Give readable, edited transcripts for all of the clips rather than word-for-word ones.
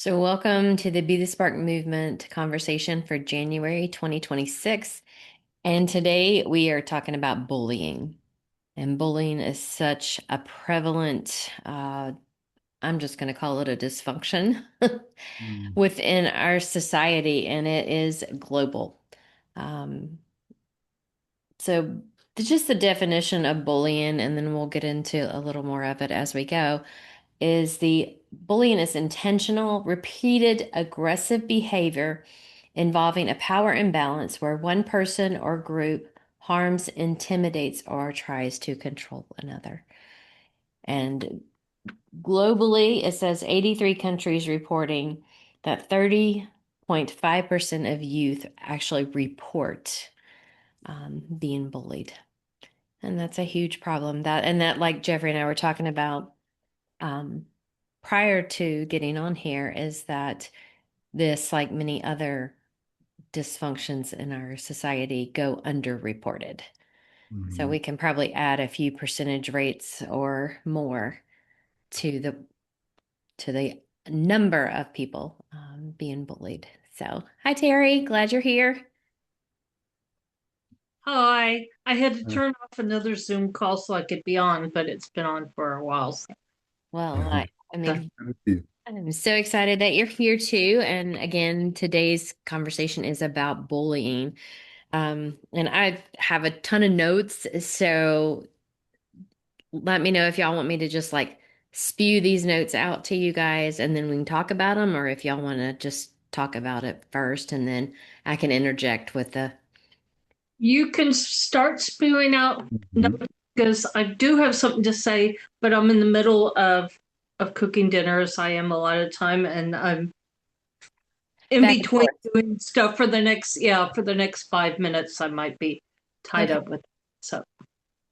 So, welcome to the Be the Spark Movement conversation for January 2026. And today we are talking about bullying. And bullying is such a prevalent, I'm just going to call it a dysfunction Mm, within our society, and it is global. Um, so, just the definition of bullying, and then we'll get into a little more of it as we go. Is the bullying is intentional, repeated aggressive behavior involving a power imbalance where one person or group harms, intimidates, or tries to control another. And globally, it says 83 countries reporting that 30.5% of youth actually report being bullied. And that's a huge problem. That, like Jeffrey and I were talking about, um, prior to getting on here, is that this, like many other dysfunctions in our society, go underreported. So mhm. we can probably add a few percentage rates or more to the number of people being bullied. So, hi Terry, glad you're here. Hi, I had to Uh, turn off another Zoom call so I could be on, but it's been on for a while. Well, uh-huh. I mean, Thank you. I'm so excited that you're here too. And again, today's conversation is about bullying. And I have a ton of notes, so let me know if y'all want me to just like spew these notes out to you guys and then we can talk about them, or if y'all want to just talk about it first and then I can interject with the You can start spewing out Mhm. notes because I do have something to say, but I'm in the middle of cooking dinner as I am a lot of time, and I'm in back and between forth. doing stuff for the next 5 minutes. I might be tied Okay. up with it. So,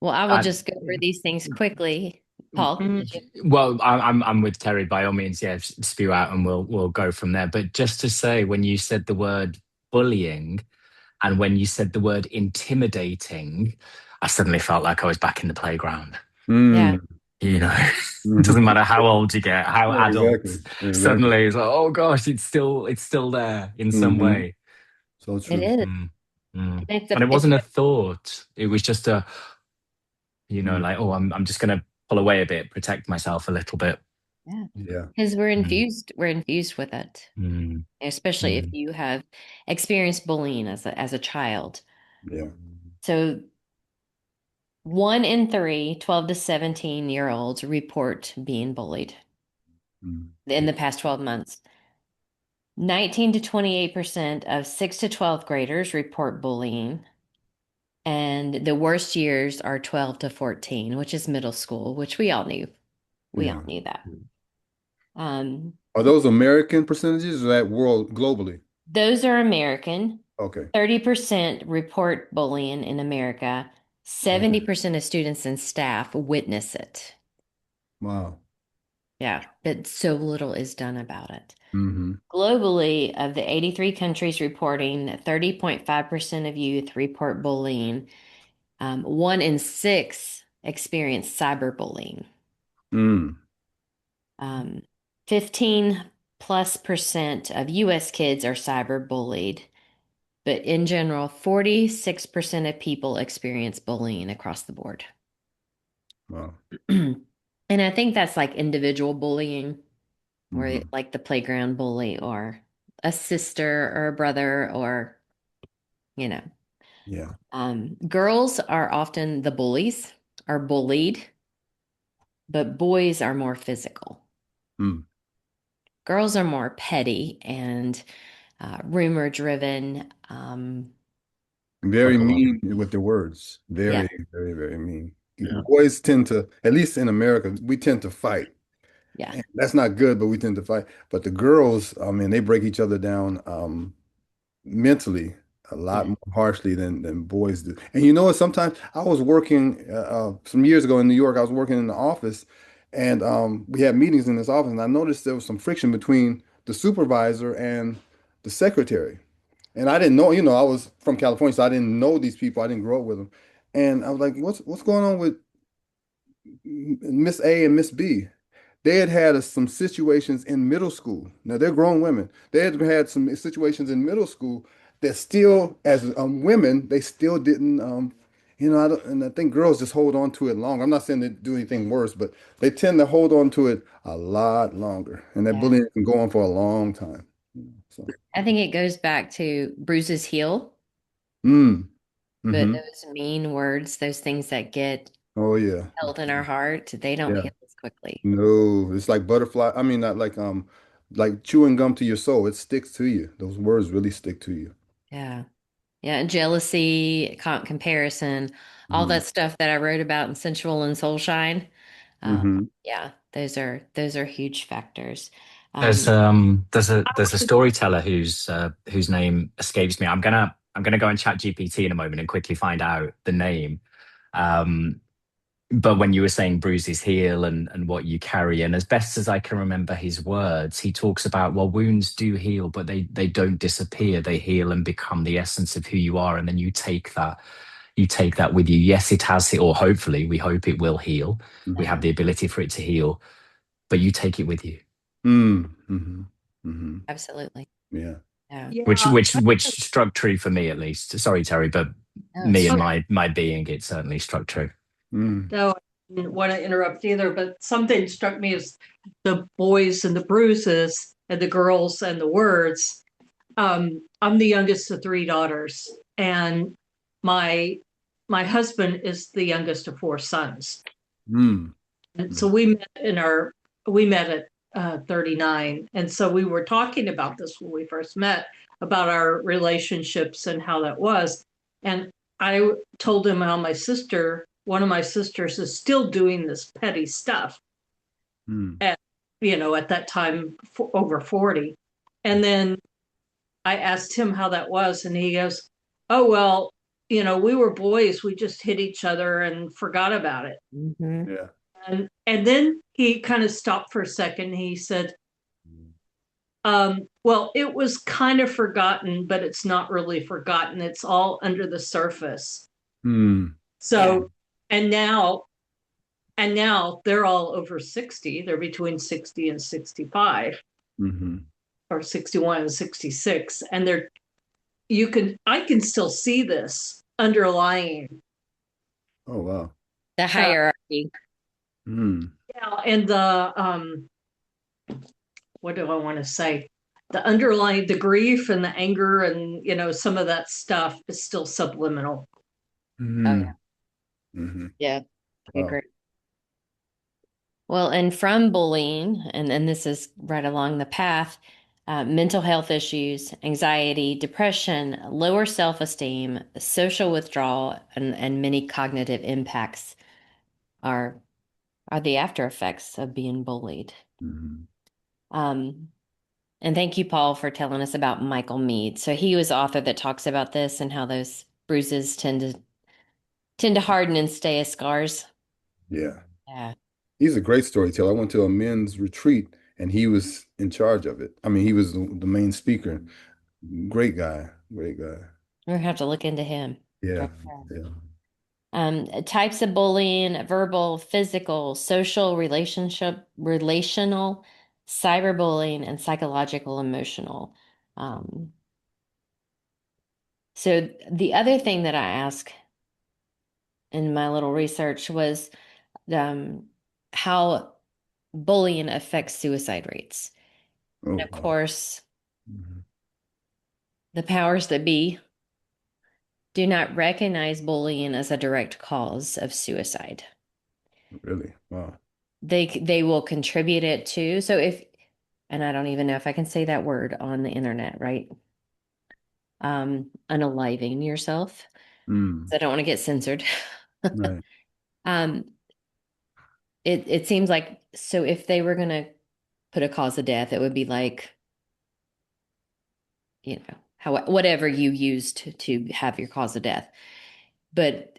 Well, I will I, just go over these things quickly. Paul, mm. did you? well, I'm with Terry by all means. Yeah, spew out and we'll go from there. But just to say, when you said the word bullying and when you said the word intimidating, I suddenly felt like I was back in the playground. Yeah, Mm. You know, it doesn't matter how old you get, how Yeah, adult. exactly. Exactly. Suddenly, it's like, oh gosh, it's still there in some Hmm. way. So it true. is. Mm, mm. And And it it's wasn't a thought. It was just a, Mm. like, oh, I'm just gonna pull away a bit, protect myself a little bit. yeah, Yeah. because Mm, we're infused with it, mm, especially if mm, you have experienced bullying as a child. Yeah. So 1 in 3 12 to 17-year olds report being bullied Mm. in the past 12 months. 19 to 28% of 6 to 12 graders report bullying. And the worst years are 12 to 14, which is middle school, which we all knew. We all Yeah. knew that. Um, Are those American percentages or that world globally? those are American. Okay. 30% report bullying in America. Okay. 70% of students and staff witness it. Wow. Yeah, but so little is done about it. Hmm. Globally, of the 83 countries reporting, 30.5% of youth report bullying. 1 in 6 experience cyberbullying. Mm. 15 plus percent of US kids are cyberbullied, but in general, 46% of people experience bullying across the board. Wow. And I think that's like individual bullying, where Hmm. like the playground bully or a sister or a brother or, you know. Yeah. Girls are often the bullies, are bullied, but boys are more physical. Mm. Girls are more petty and rumor driven. Very talk a lot. mean with their words. Yeah, Very, very, very mean. Yeah. Boys tend to, at least in America, we tend to fight. yeah, And that's not good, but we tend to fight. But the girls, I mean, they break each other down. Mentally a lot yeah, more harshly than boys do. And you know what? Sometimes I was working some years ago in New York. I was working in the office, and we had meetings in this office, and I noticed there was some friction between the supervisor and the secretary. And I didn't know, I was from California, so I didn't know these people. I didn't grow up with them. And I was like, what's going on with Miss A and Miss B? they had had some situations in middle school. Now they're grown women. They had had some situations in middle school that still, as women, they still didn't. I don't, and I think girls just hold on to it long. I'm not saying they do anything worse, but they tend to hold on to it a lot longer, and that Yeah. bullying can go on for a long time. So, I think it goes back to bruises heal, mm, but hmm those mean words, those things that get oh yeah, held in our heart, they don't yeah. heal as quickly. No, it's like butterfly. I mean, not like chewing gum to your soul. It sticks to you. Those words really stick to you. Yeah. Yeah. And jealousy, comparison, all Mm-hmm. that stuff that I wrote about in Sensual and Soulshine. Uh, Mm-hmm. yeah, those are huge factors. There's Um, there's a storyteller whose name escapes me. I'm gonna go and chat GPT in a moment and quickly find out the name. Um, but when you were saying bruises heal and what you carry, and as best as I can remember his words, he talks about, well, wounds do heal, but they don't disappear. They heal and become the essence of who you are, and then you take that with you. Yes, it has, or hopefully we hope it will heal. We Mm-hmm. have the ability for it to heal, but you take it with you. Mm-hmm. Mm-hmm. absolutely. Yeah. Yeah. which Yeah. which which struck true for me at least. Sorry, Terry, but No, me it's and Okay. my being, it certainly struck true. Mm. No, I didn't want to interrupt either, but something struck me as the boys and the bruises and the girls and the words. I'm the youngest of three daughters, and my my husband is the youngest of four sons. Mm. And so Mm. we met at 39, and so we were talking about this when we first met, about our relationships and how that was. And I told him how one of my sisters, is still doing this petty stuff Mm. at at that time, over 40. And then I asked him how that was, and he goes, "Oh well, we were boys. We just hit each other and forgot about it." hmm Yeah. And then he kind of stopped for a second. He said, "Well, it was kind of forgotten, but it's not really forgotten. It's all under the surface." Mm. Yeah. So, and now, they're all over 60. They're between 60 and 65, Mm-hmm. or 61 and 66, and I can still see this underlying. Oh wow. The Uh, hierarchy. Mm. yeah, and the what do I want to say? The underlying, the grief and the anger, and some of that stuff is still subliminal. Oh yeah. Mm. Mm-hmm. Yeah. I Wow. agree. Well, and from bullying, and this is right along the path, mental health issues, anxiety, depression, lower self-esteem, social withdrawal, and many cognitive impacts are are the after effects of being bullied. Mm-hmm. Um, and thank you, Paul, for telling us about Michael Mead. So he was the author that talks about this and how those bruises tend to harden and stay as scars. Yeah. Yeah. He's a great storyteller. I went to a men's retreat and he was in charge of it. I mean, he was the main speaker. Great guy. Great guy. We're gonna have to look into him. Yeah. For sure. Yeah. Types of bullying: verbal, physical, social, relational, cyberbullying, and psychological, emotional. Um, so the other thing that I asked in my little research was um, how bullying affects suicide rates. Oh, And of wow. course, Mhm. the powers that be do not recognize bullying as a direct cause of suicide. Really? Wow. They will contribute it to. So if, and I don't even know if I can say that word on the internet, right? Unaliving yourself. Mm. So I don't want to get censored. Right. Um, it seems like, so if they were gonna put a cause of death, it would be like, how whatever you used to have your cause of death. But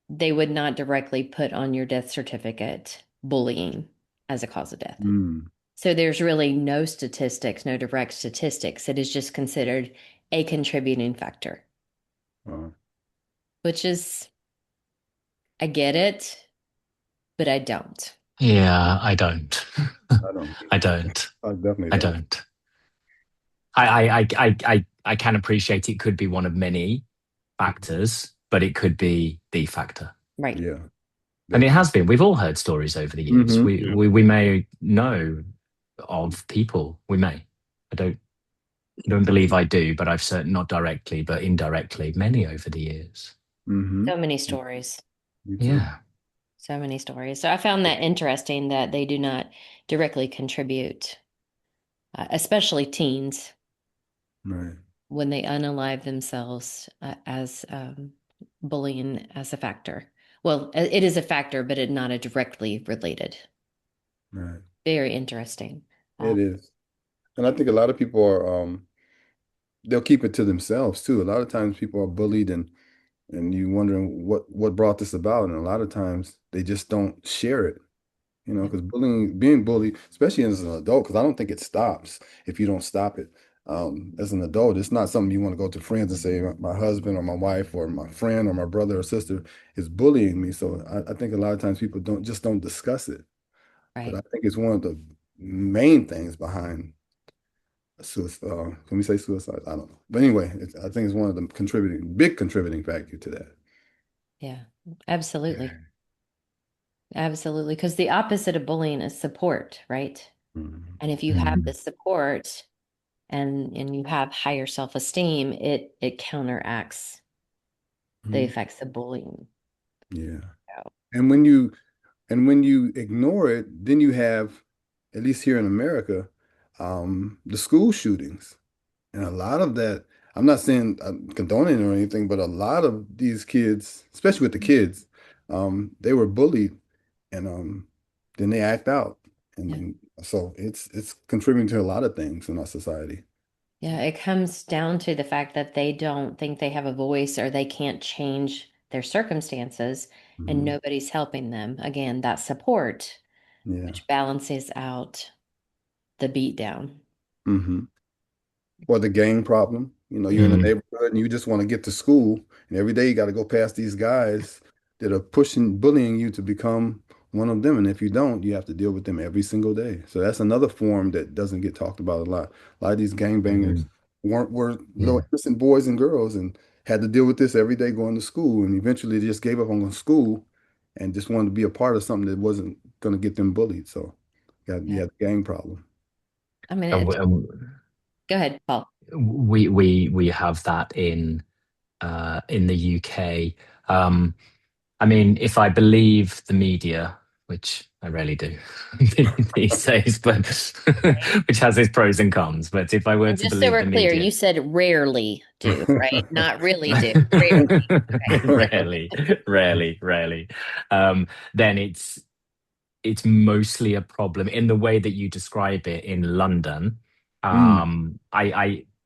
they would not directly put on your death certificate bullying as a cause of death. Mm. So there's really no statistics, no direct statistics. It is just considered a contributing factor, Wow. which is, I get it, but I don't. Yeah, I don't. I don't I either. don't. I definitely I don't. don't. I can appreciate it could be one of many Mhm. factors, but it could be the factor. Right. Yeah, And it definitely. has been. We've all heard stories over the years. Hmm. We may know of people. We may. I don't believe I do, but I've certainly not directly, but indirectly, many over the years. Hmm. So many stories. Me too. Yeah. So many stories. So I found that interesting that they do not directly contribute, especially teens, Right. when they unalive themselves as bullying as a factor. Well, it is a factor, but it not a directly related. Right. Very interesting. It is. And I think a lot of people are they'll keep it to themselves too. A lot of times people are bullied and you wondering what brought this about. And a lot of times they just don't share it, Yeah. because being bullied, especially as an adult, because I don't think it stops if you don't stop it. As an adult, it's not something you want to go to friends and say, my husband or my wife or my friend or my brother or sister is bullying me. So I think a lot of times people don't discuss it. But Right. I think it's one of the main things behind suicide. Can we say suicide? I don't know. But anyway, I think it's one of the big contributing factor to that. Yeah. Absolutely. Absolutely. Because the opposite of bullying is support, right? Mhm. And if you have the support and you have higher self-esteem, it counteracts the Mhm. effects of bullying. Yeah. So, And when you ignore it, then you have, at least here in America, the school shootings. And a lot of that, I'm not saying I'm condoning or anything, but a lot of these kids, especially with the kids, they were bullied and then they act out. And yeah. then so it's contributing to a lot of things in our society. Yeah, it comes down to the fact that they don't think they have a voice or they can't change their circumstances and Mhm. nobody's helping them. Again, that support, Yeah. which balances out the beat down. Hmm. Or the gang problem. You're in the Mm, neighborhood and you just want to get to school, and every day you got to go past these guys that are pushing, bullying you to become one of them. And if you don't, you have to deal with them every single day. So that's another form that doesn't get talked about a lot. A lot of these gangbangers mm, were little yeah. innocent boys and girls and had to deal with this every day going to school. And eventually they just gave up on school and just wanted to be a part of something that wasn't going to get them bullied. So you Yeah. had the gang problem. I mean, And go ahead, Paul. we have that in the UK. Um, I mean, if I believe the media, which I rarely do these days, but which has its pros and cons. But if I were And to just so believe we're the clear, media, you said rarely do, right? Not really do, rarely. Okay. rarely, rarely, um, then it's mostly a problem in the way that you describe it in London. Mm,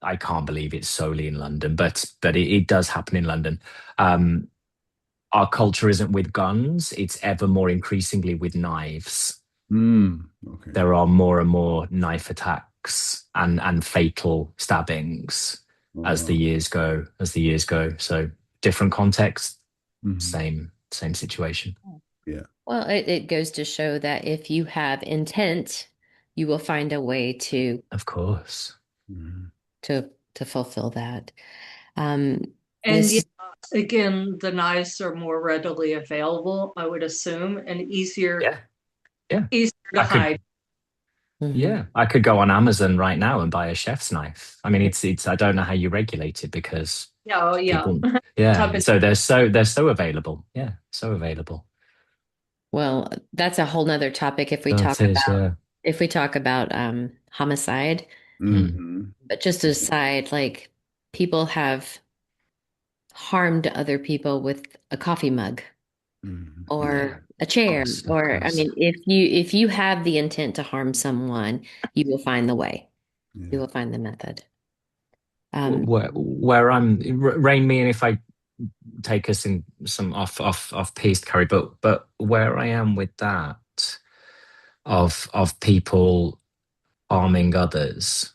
I can't believe it's solely in London, but it does happen in London. Um, our culture isn't with guns; it's ever more increasingly with knives. okay. There are more and more knife attacks and fatal stabbings Oh, as the wow. years go. As the years go, so different context, Hmm. same situation. Yeah. Well, it goes to show that if you have intent, you will find a way Of course. Hmm. to fulfill that. Um, And yeah, this, again, the knives are more readily available, I would assume, and Yeah, yeah. easier to I could hide. Mhm. Yeah, I could go on Amazon right now and buy a chef's knife. I mean, it's I don't know how you regulate it because Yeah, oh, yeah. people, yeah. Top So they're so available. Yeah, so available. Well, that's a whole nother topic That is, yeah. if we talk about homicide. Mm, Hmm. But just aside, like people have harmed other people with a coffee mug Hmm. Yeah. or a of chair, course, of or I course. mean, if you have the intent to harm someone, you will find the way. You Yeah. will find the method. Um, Where I'm rein me in if I take us in some off piste, Carrie. But where I am with that of people harming others.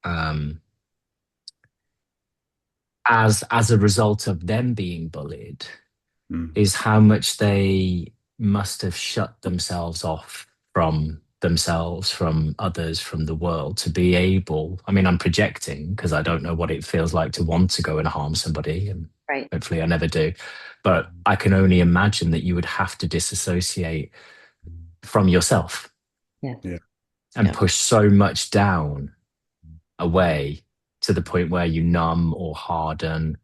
Um, as a result of them being bullied Mm. is how much they must have shut themselves off from themselves, from others, from the world to be able. I mean, I'm projecting because I don't know what it feels like to want to go and harm somebody, and Right. hopefully I never do. But I can only imagine that you would have to disassociate from yourself Yeah. Yeah. and Yeah. push so much down away to the point where you numb or harden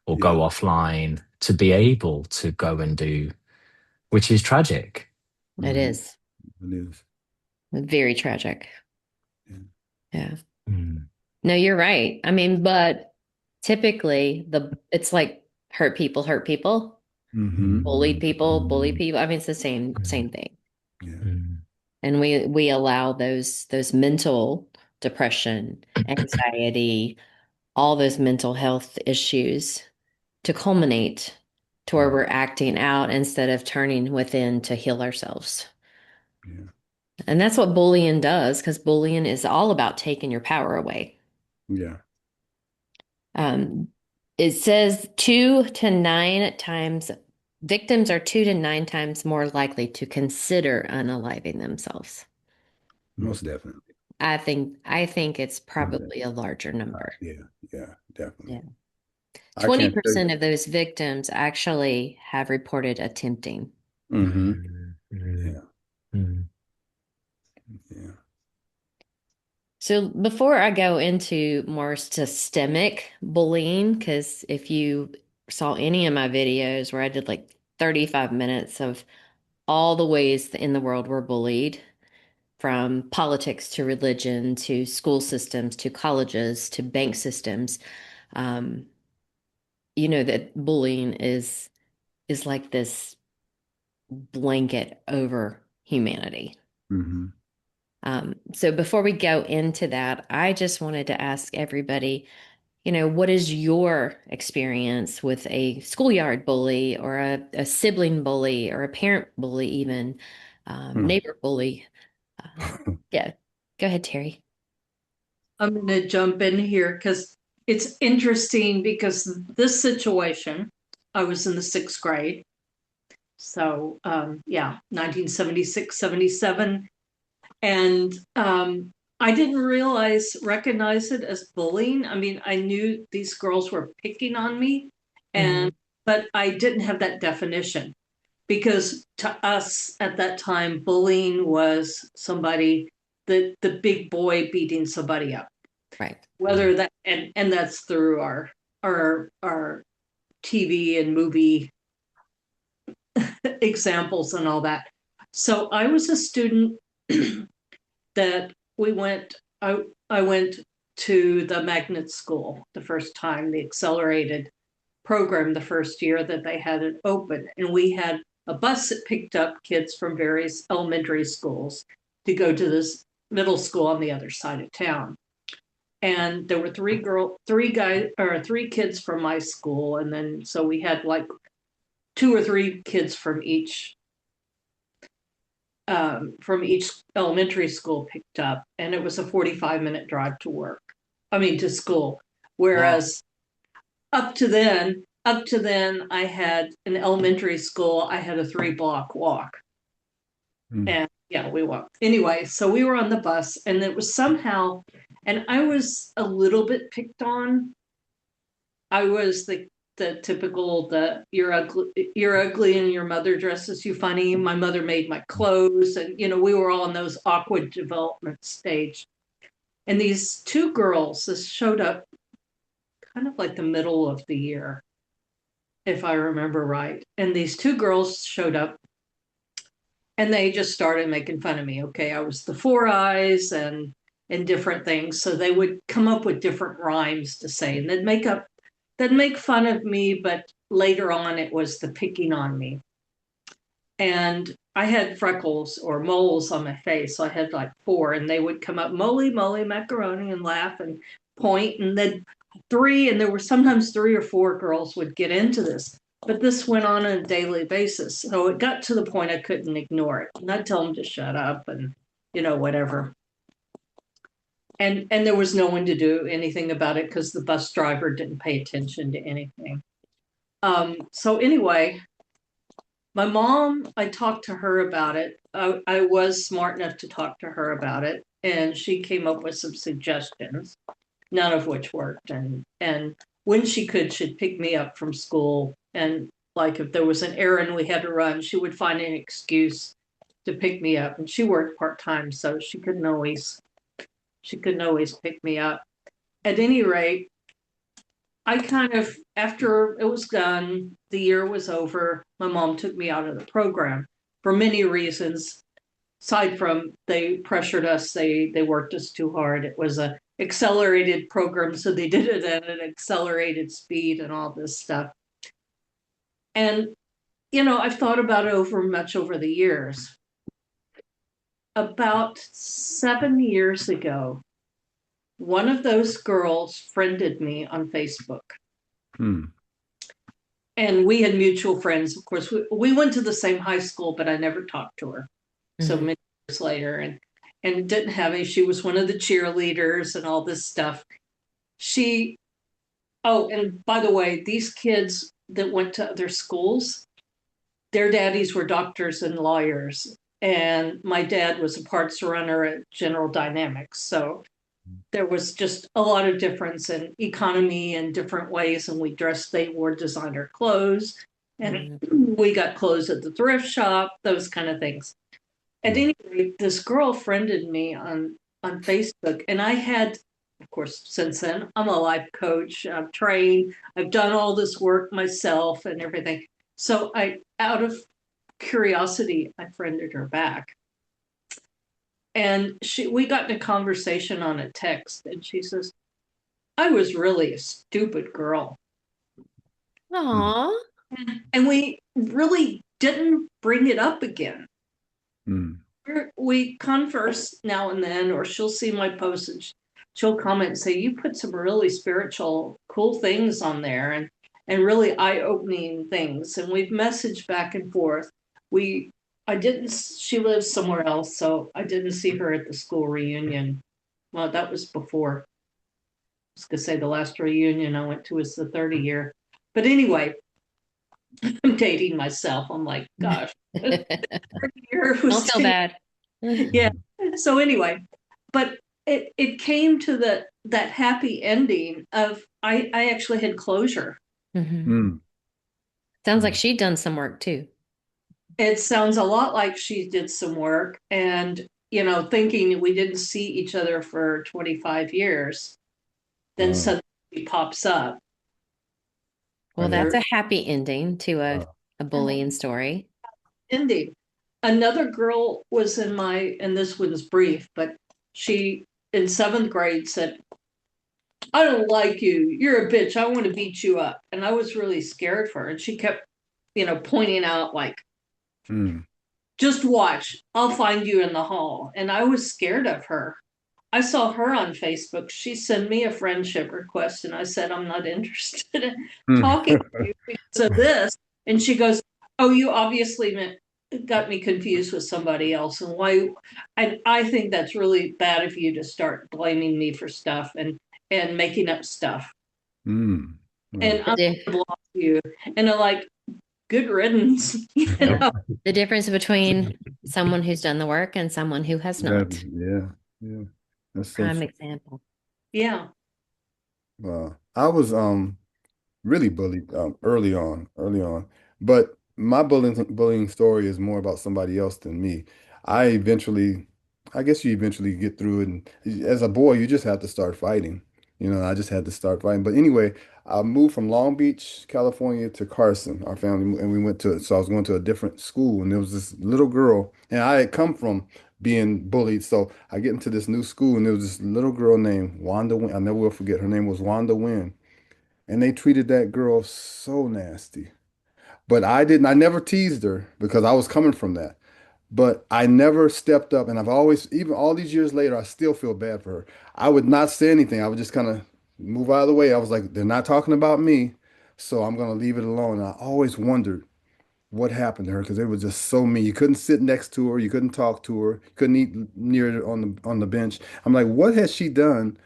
or go Yeah. offline to be able to go and do, which is tragic. It Hmm. is It is. very tragic. Yeah. Yeah. Mm. No, you're right. I mean, but typically it's like hurt people, Hmm. bully people. I mean, it's the same thing. Yeah. Mm. And we allow those mental depression, anxiety, all those mental health issues to culminate to where Mhm. we're acting out instead of turning within to heal ourselves. Yeah. And that's what bullying does, because bullying is all about taking your power away. Yeah. Um, it says 2 to 9 times, victims are 2 to 9 times more likely to consider unaliving themselves. Most definitely. I think it's Most definitely. probably a larger number. Yeah. Yeah. Definitely. Yeah. I can't tell you. 20% of those victims actually have reported attempting. Hmm. Mm. Mm. Yeah. Mm. Yeah. So before I go into more systemic bullying, because if you saw any of my videos where I did like 35 minutes of all the ways in the world we're bullied, from politics to religion to school systems to colleges to bank systems, um, you know that bullying is like this blanket over humanity. Hmm. So before we go into that, I just wanted to ask everybody, what is your experience with a schoolyard bully or a sibling bully or a parent bully, even neighbor bully? Yeah, go ahead, Terry. I'm going to jump in here because it's interesting because this situation, I was in the sixth grade. So, yeah, 1976, 77. And I didn't recognize it as bullying. I mean, I knew these girls were picking on me, Mhm. but I didn't have that definition because to us at that time, bullying was somebody, the big boy beating somebody up. Right. Whether that and that's through our TV and movie examples and all that. So I was a student that we went I went to the magnet school the first time, the accelerated program, the first year that they had it open, and we had a bus that picked up kids from various elementary schools to go to this middle school on the other side of town. And there were three kids from my school, and then so we had like two or three kids from each elementary school picked up, and it was a 45-minute drive to work. I mean, to school. Wow. Whereas up to then, I had an elementary school. I had a 3-block walk, Mm. and yeah, we walked anyway. So we were on the bus, and it was somehow, and I was a little bit picked on. I was the typical you're ugly and your mother dresses you funny. My mother made my clothes, and we were all in those awkward development stage. And these two girls this showed up kind of like the middle of the year, if I remember right. And these two girls showed up and they just started making fun of me. Okay, I was the four eyes and different things. So they would come up with different rhymes to say, and they'd make fun of me, but later on it was the picking on me. And I had freckles or moles on my face. So I had like four, and they would come up, moly, moly, macaroni, and laugh and point. And then three, and there were sometimes three or four girls would get into this. But this went on a daily basis. So it got to the point I couldn't ignore it. And I'd tell them to shut up and, whatever. And there was no one to do anything about it because the bus driver didn't pay attention to anything. So anyway, My mom, I talked to her about it. I was smart enough to talk to her about it, and she came up with some suggestions, none of which worked. And when she could, she'd pick me up from school. And like if there was an errand we had to run, she would find an excuse to pick me up. And she worked part-time, so she couldn't always pick me up. At any rate, I kind of, after it was done, the year was over, my mom took me out of the program for many reasons. Aside from they pressured us, they worked us too hard. It was a accelerated program, so they did it at an accelerated speed and all this stuff. And I've thought about it over the years. About 7 years ago, one of those girls friended me on Facebook. Hmm. And we had mutual friends. Of course, we went to the same high school, but I never talked to her. So Mhm. many years later, and didn't have any. She was one of the cheerleaders and all this stuff. She, oh, and by the way, these kids that went to other schools, their daddies were doctors and lawyers. And my dad was a parts runner at General Dynamics. So there was just a lot of difference in economy and different ways. And we dressed, they wore designer clothes. And Mhm. we got clothes at the thrift shop, those kind of things. At any rate, this girl friended me on Facebook, and I had, of course, since then, I'm a life coach. I've trained, I've done all this work myself and everything. So out of curiosity, I friended her back, and we got in a conversation on a text, and she says, "I was really a stupid girl," Hmm. Aw. and we really didn't bring it up again. Hmm. We converse now and then, or she'll see my post and she'll comment and say, "You put some really spiritual, cool things on there, and really eye-opening things." And we've messaged back and forth. We, I didn't. She lives somewhere else, so I didn't see her at the school reunion. Well, that was before. I was gonna say the last reunion I went to was the 30 year. But anyway, I'm dating myself. I'm like, gosh, 30 year Don't was feel 10. bad. Yeah. So anyway, but it came to that happy ending of I actually had closure. Mhm. Hmm. Sounds like Hmm. she'd done some work too. It sounds a lot like she did some work, and thinking we didn't see each other for 25 years, then Wow. suddenly she pops up. Well, Right. that's a happy ending to Wow. a bullying story. Ending. Another girl was and this one's brief, but she in seventh grade said, "I don't like you. You're a bitch. I want to beat you up." And I was really scared for her. And she kept, pointing out, like, Hmm. "Just watch. I'll find you in the hall." And I was scared of her. I saw her on Facebook. She sent me a friendship request, and I said, "I'm not interested in Hmm. talking to you because of this." And she goes, "Oh, you obviously got me confused with somebody else. And why?" And I think that's really bad of you to start blaming me for stuff and making up stuff. Hmm. And Wow. The, I'm di- gonna block you. And I'm like, good riddance. yeah. The difference between someone who's done the work and someone who has That, not. yeah. Yeah. That's so Prime true. example. Yeah. Wow. I was really bullied early on. But my bullying story is more about somebody else than me. I eventually, I guess you eventually get through it. And as a boy, you just have to start fighting. I just had to start fighting. But anyway, I moved from Long Beach, California to Carson, our family, and we went so I was going to a different school, and there was this little girl, and I had come from being bullied. So I get into this new school, and there was this little girl named Wanda Wynn. I never will forget. Her name was Wanda Wynn. And they treated that girl so nasty. But I never teased her because I was coming from that. But I never stepped up. And I've always, even all these years later, I still feel bad for her. I would not say anything. I would just kind of move out of the way. I was like, they're not talking about me. So I'm going to leave it alone. And I always wondered what happened to her because it was just so mean. You couldn't sit next to her. You couldn't talk to her. You couldn't eat near her on the bench. I'm like, what has she done?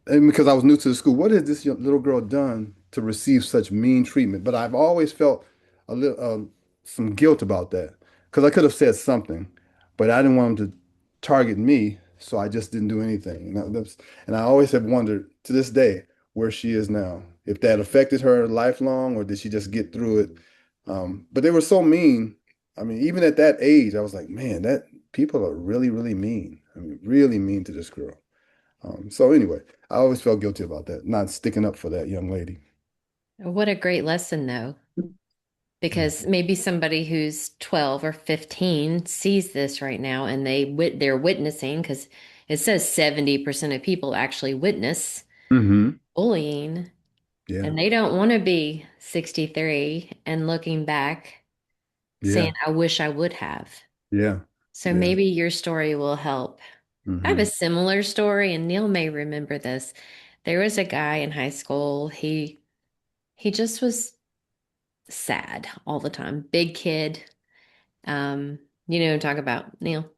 And because I was new to the school, what has little girl done to receive such mean treatment? But I've always felt a little. some guilt about that because I could have said something, but I didn't want him to target me, so I just didn't do anything. And I always have wondered to this day where she is now, if that affected her lifelong or did she just get through it. But they were so mean. I mean, even at that age, I was like, man, that people are really, really mean. I mean, really mean to this girl. So anyway, I always felt guilty about that, not sticking up for that young lady. What a great lesson, though, because maybe somebody who's 12 or 15 sees this right now and they're witnessing because it says 70% of people actually witness Hmm. bullying Yeah, and they don't want to be 63 and looking back saying, yeah, I wish I would have. yeah, So yeah. maybe your story will help. I have a Hmm. similar story, and Neil may remember this. There was a guy in high school. He just was sad all the time. Big kid. You know, talk about Neil.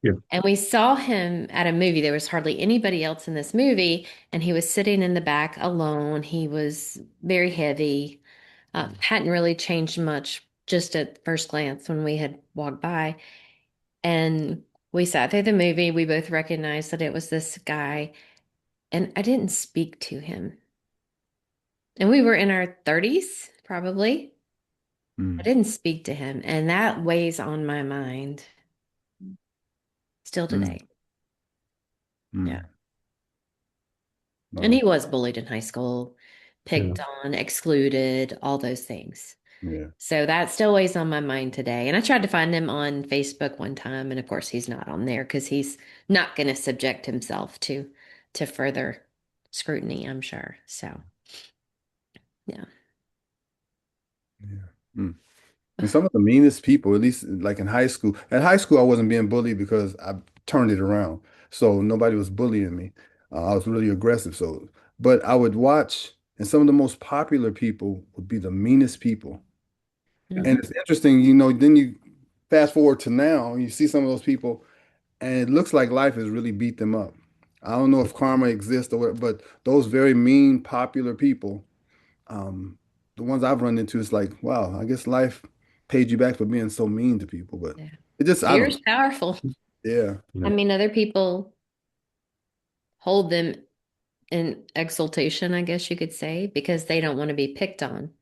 Yeah. And we saw him at a movie. There was hardly anybody else in this movie, and he was sitting in the back alone. He was very heavy, hadn't really changed much just at first glance when we had walked by. And we sat through the movie. We both recognized that it was this guy, and I didn't speak to him. And we were in our 30s, probably. I Mm, didn't speak to him, and that weighs on my mind still mm, today. Yeah. mm. And Wow. he was bullied in high school, Yeah. picked on, excluded, all those things. Yeah. So that still weighs on my mind today. And I tried to find him on Facebook one time, and of course he's not on there because he's not going to subject himself to further scrutiny, I'm sure. So, yeah. Yeah. Mm. And some of the meanest people, at least like in high school. At high school, I wasn't being bullied because I turned it around. So nobody was bullying me. I was really aggressive. So, but I would watch, and some of the most popular people would be the meanest people. And Mhm. it's interesting, you know, then you fast forward to now, you see some of those people, and it looks like life has really beat them up. I don't know if karma exists or what, but those very mean, popular people, um, the ones I've run into, it's like, wow, I guess life paid you back for being so mean to people. But Yeah. it just, I Fear don't is know. powerful. Yeah, I Yeah. mean, other people hold them in exaltation, I guess you could say, because they don't want to be picked on.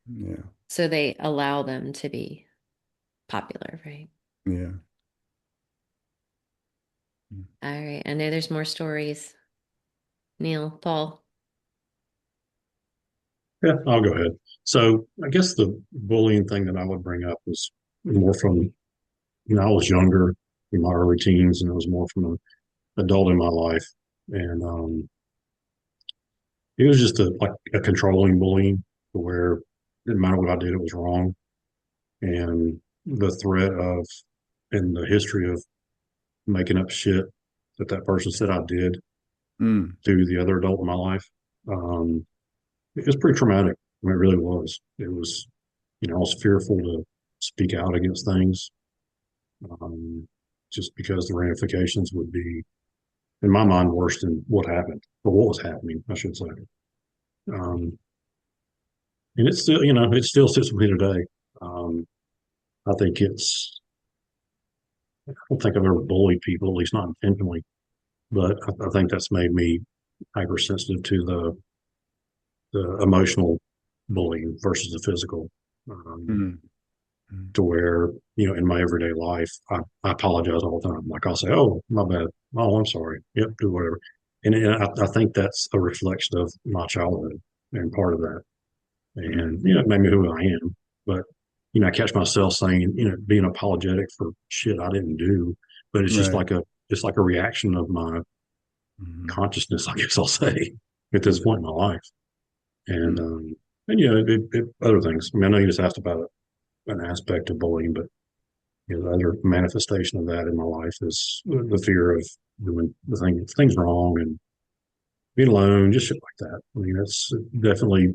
yeah, So they allow them to be popular, right? yeah. All right. I know there's more stories. Neil, Paul. Yeah, I'll go ahead. So I guess the bullying thing that I would bring up was more from, I was younger in my early teens, and it was more from an adult in my life. And it was just like a controlling bullying where it didn't matter what I did, it was wrong. And the threat of, and the history of making up shit that that person said I did Mm, to the other adult in my life. Um, it was pretty traumatic. I mean, it really was. It was, I was fearful to speak out against things, um, just because the ramifications would be, in my mind, worse than what happened or what was happening, I should say. Um, and it's still, it still sits with me today. Um, I think I don't think I've ever bullied people, at least not intentionally, but I think that's made me hypersensitive to the emotional bullying versus the physical. Um, mm, mm, to where, in my everyday life, I apologize all the time. Like I'll say, "Oh, my bad. Oh, I'm sorry. Yep, do whatever." And I think that's a reflection of my childhood and part of that. mm. And, it made me who I am. But, I catch myself saying, being apologetic for shit I didn't do. But it's just Right. it's like a reaction of my Mm, consciousness, I guess I'll say, at this point in my life. And, mm, um, and other things. I mean, I know you just asked about an aspect of bullying, but the other manifestation of that in my life is the fear of doing things wrong and being alone, just shit like that. I mean, that's definitely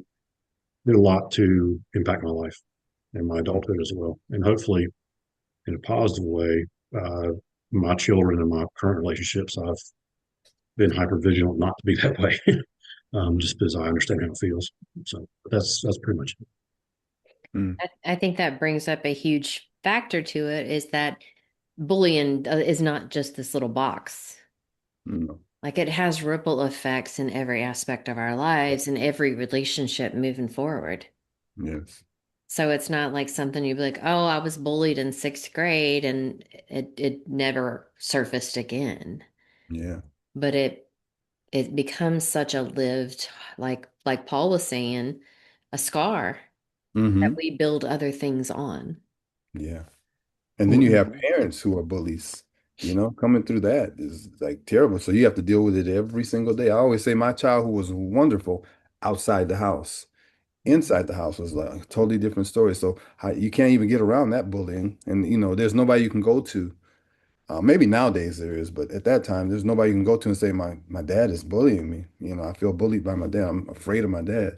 did a lot to impact my life and my mm, adulthood as well. And hopefully, in a positive way, uh, my children and my current relationships, I've been hyper vigilant not to be that way, just because I understand how it feels. So that's pretty much it. Mm. I think that brings up a huge factor to it is that bullying is not just this little box. Mm. Like it has ripple effects in every aspect of our lives and every relationship moving forward. Yes. So it's not like something you'd be like, oh, I was bullied in sixth grade and it never surfaced again. Yeah. But it becomes such a lived, like Paul was saying, a scar that Hmm. we build other things on. Yeah. And then you have Mhm. parents who are bullies, coming through that is like terrible. So you have to deal with it every single day. I always say my childhood was wonderful outside the house. Inside the house was like a totally different story. So you can't even get around that bullying. And, there's nobody you can go to. Maybe nowadays there is, but at that time, there's nobody you can go to and say, my dad is bullying me. I feel bullied by my dad. I'm afraid of my dad.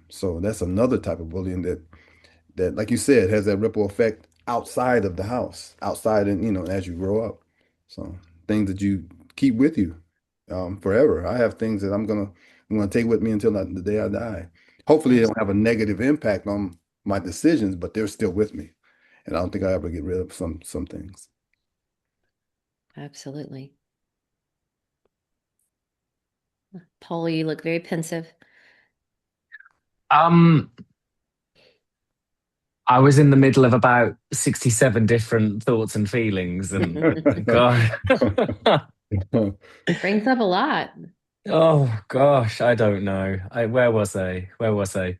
So that's another type of bullying that, like you said, has that ripple effect outside of the house, outside and as you grow up. So things that you keep with you forever. I have things that I'm gonna take with me until the day I die. Hopefully, they don't have a negative impact on my decisions, but they're still with me, and I don't think I ever get rid of some things. Absolutely. Paul, you look very pensive. Um, I was in the middle of about 67 different thoughts and feelings, and God, Brings up a lot. oh gosh, I don't know. Where was I? Where was I?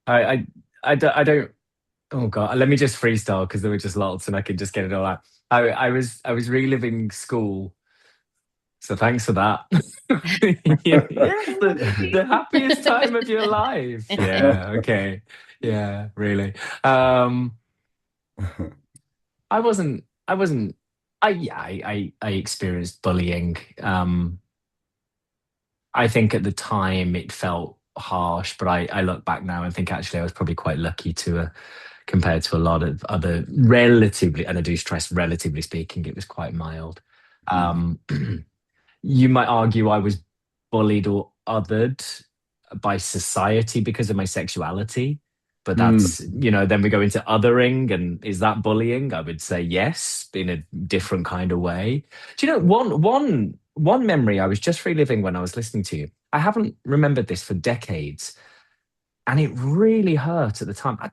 I, I, I don't. Oh God, let me just freestyle because there were just lots, and I could just get it all out. I was reliving school, so thanks for that. Yes, the happiest time of your life. Yeah. Okay. Yeah. Really. Um. I wasn't. Yeah. I experienced bullying. I think at the time it felt harsh, but I look back now and think actually I was probably quite lucky compared to a lot of other relatively, and I do stress relatively speaking, it was quite mild. Mhm. Um, you might argue I was bullied or othered by society because of my sexuality. But Mm. then we go into othering, and is that bullying? I would say yes, in a different kind of way. Do you know one memory I was just reliving when I was listening to you? I haven't remembered this for decades, and it really hurt at the time. I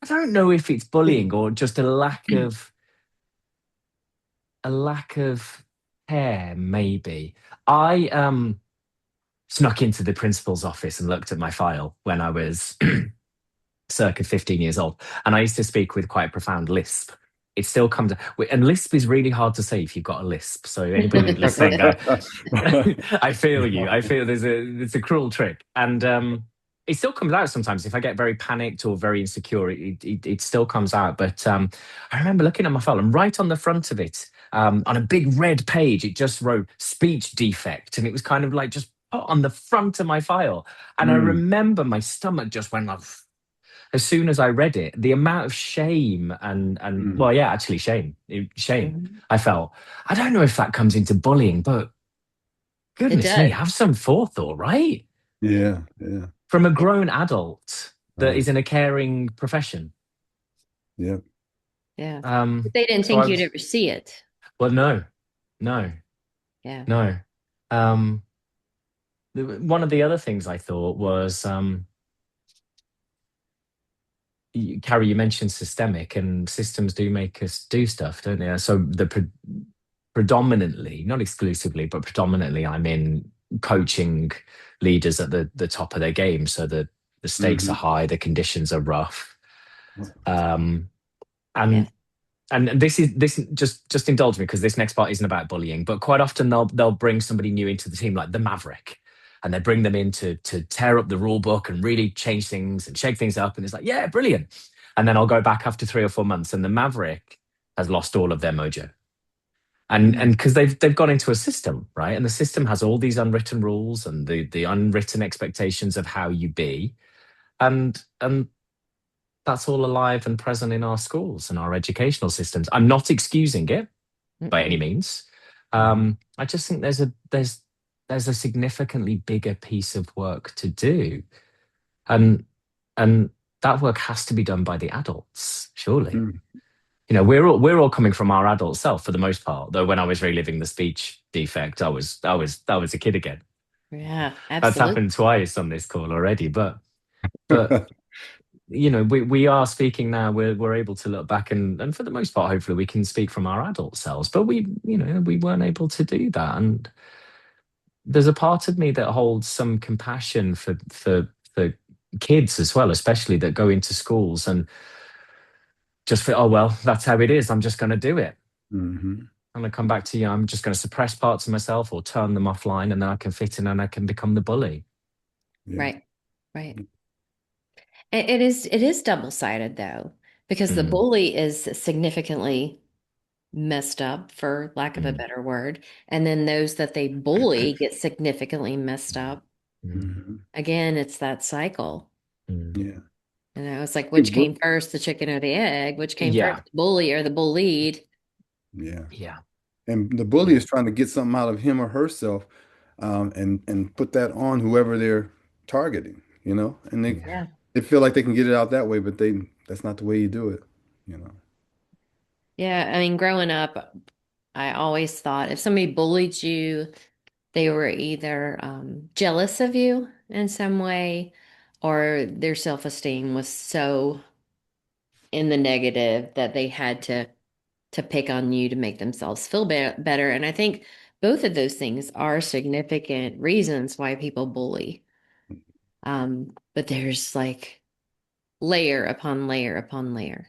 don't know if it's bullying or just a lack of care, maybe. I snuck into the principal's office and looked at my file when I was circa 15 years old. And I used to speak with quite a profound lisp. It still comes, and lisp is really hard to say if you've got a lisp. So anybody listening, I feel you. I feel it's a cruel trick, and it still comes out sometimes. If I get very panicked or very insecure, it still comes out. But I remember looking at my file, and right on the front of it, on a big red page, it just wrote speech defect, and it was kind of like just put on the front of my file. And I Mm. remember my stomach just went like as soon as I read it, the amount of shame and Mm. well, yeah, actually shame Mhm. I felt. I don't know if that comes into bullying, but It goodness me, does. have some forethought, right? Yeah, yeah. From a grown adult that Uh, is in a caring profession. yeah. Yeah. But Um, they didn't so think I you'd was, ever see it. well, no, no, Yeah. no. Um, One of the other things I thought was, Carrie, you mentioned systemic, and systems do make us do stuff, don't they? So predominantly, not exclusively, but predominantly, I'm in coaching leaders at the top of their game, so the stakes are Hmm. high, the conditions are rough, um, Yes. and this just indulge me because this next part isn't about bullying, but quite often they'll bring somebody new into the team, like the Maverick, and they bring them in to tear up the rule book and really change things and shake things up, and it's like, yeah, brilliant. And then I'll go back after 3 or 4 months, and the Maverick has lost all of their mojo, and Mm. because they've gone into a system, right, and the system has all these unwritten rules and the unwritten expectations of how you be, and that's all alive and present in our schools and our educational systems. I'm not excusing it by any Mm-mm. means. Mhm. I just think there's a significantly bigger piece of work to do, and and that work has to be done by the adults, surely. Mm. We're all coming from our adult self for the most part. Though when I was reliving the speech defect, I was a kid again. Yeah, That's absolutely. happened twice on this call already. But we are speaking now. We're able to look back and for the most part, hopefully, we can speak from our adult selves. But we weren't able to do that, and there's a part of me that holds some compassion for kids as well, especially that go into schools and just feel, oh well, that's how it is. I'm just going to do it. Hmm. I'm going to come back to you. I'm just going to suppress parts of myself or turn them offline, and then I can fit in and I can become the bully. Yeah. Right. Right. It is double-sided though, because the Mm, bully is significantly messed up, for lack of a mm, better word, and then those that they bully get significantly messed up. mm, Hmm. Again, it's that cycle. mm. Yeah. It's like, Hey, which came first, the chicken or the egg? Which came first, Yeah, the bully or the bullied? Yeah. yeah, And the bully yeah, is trying to get something out of him or herself, and put that on whoever they're targeting, and they yeah. Yeah. they feel like they can get it out that way, but that's not the way you do it, you know. Yeah. I mean, growing up, I always thought if somebody bullied you, they were either jealous of you in some way, or their self-esteem was so in the negative that they had to pick on you to make themselves feel better. And I think both of those things are significant reasons why people bully. But there's like layer upon layer upon layer.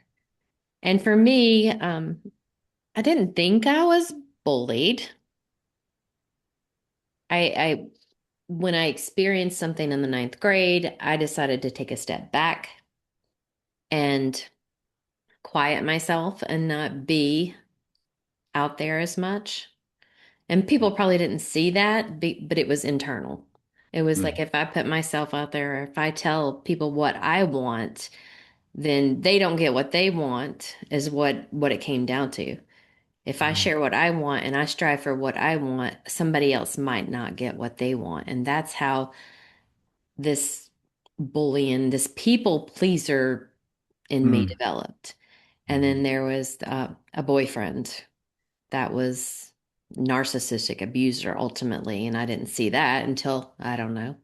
And for me, I didn't think I was bullied. I when I experienced something in the ninth grade, I decided to take a step back and quiet myself and not be out there as much. And people probably didn't see that, but it was internal. It was like Mm. if I put myself out there, if I tell people what I want, then they don't get what they want, is what it came down to. If I Mm. share what I want and I strive for what I want, somebody else might not get what they want. And that's how this bullying, this people pleaser in me Mm. developed. And then Mm. there was a boyfriend that was narcissistic abuser ultimately, and I didn't see that until, I don't know,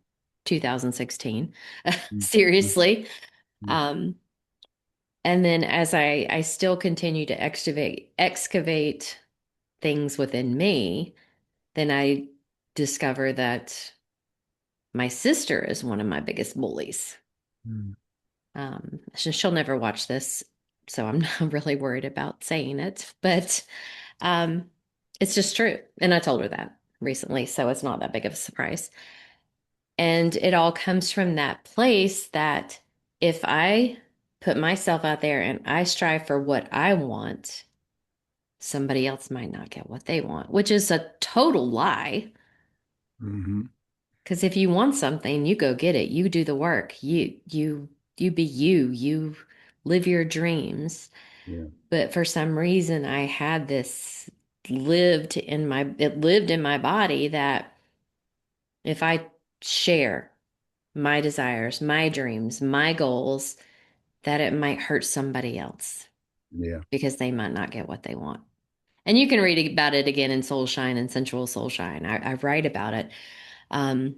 2016. Mm. Mm. Seriously. Mm. Um, and then as I still continue to excavate things within me, then I discover that my sister is one of my biggest bullies. Mm. She'll never watch this, so I'm not really worried about saying it, but um, it's just true. And I told her that recently, so it's not that big of a surprise. And it all comes from that place that if I put myself out there and I strive for what I want, somebody else might not get what they want, which is a total lie. Mhm. Because if you want something, you go get it. You do the work. You be you. You live your dreams. Yeah. But for some reason, I had this it lived in my body that if I share my desires, my dreams, my goals, that it might hurt somebody else Yeah. because they might not get what they want. And you can read about it again in Soul Shine and Sensual Soul Shine. I write about it. Um,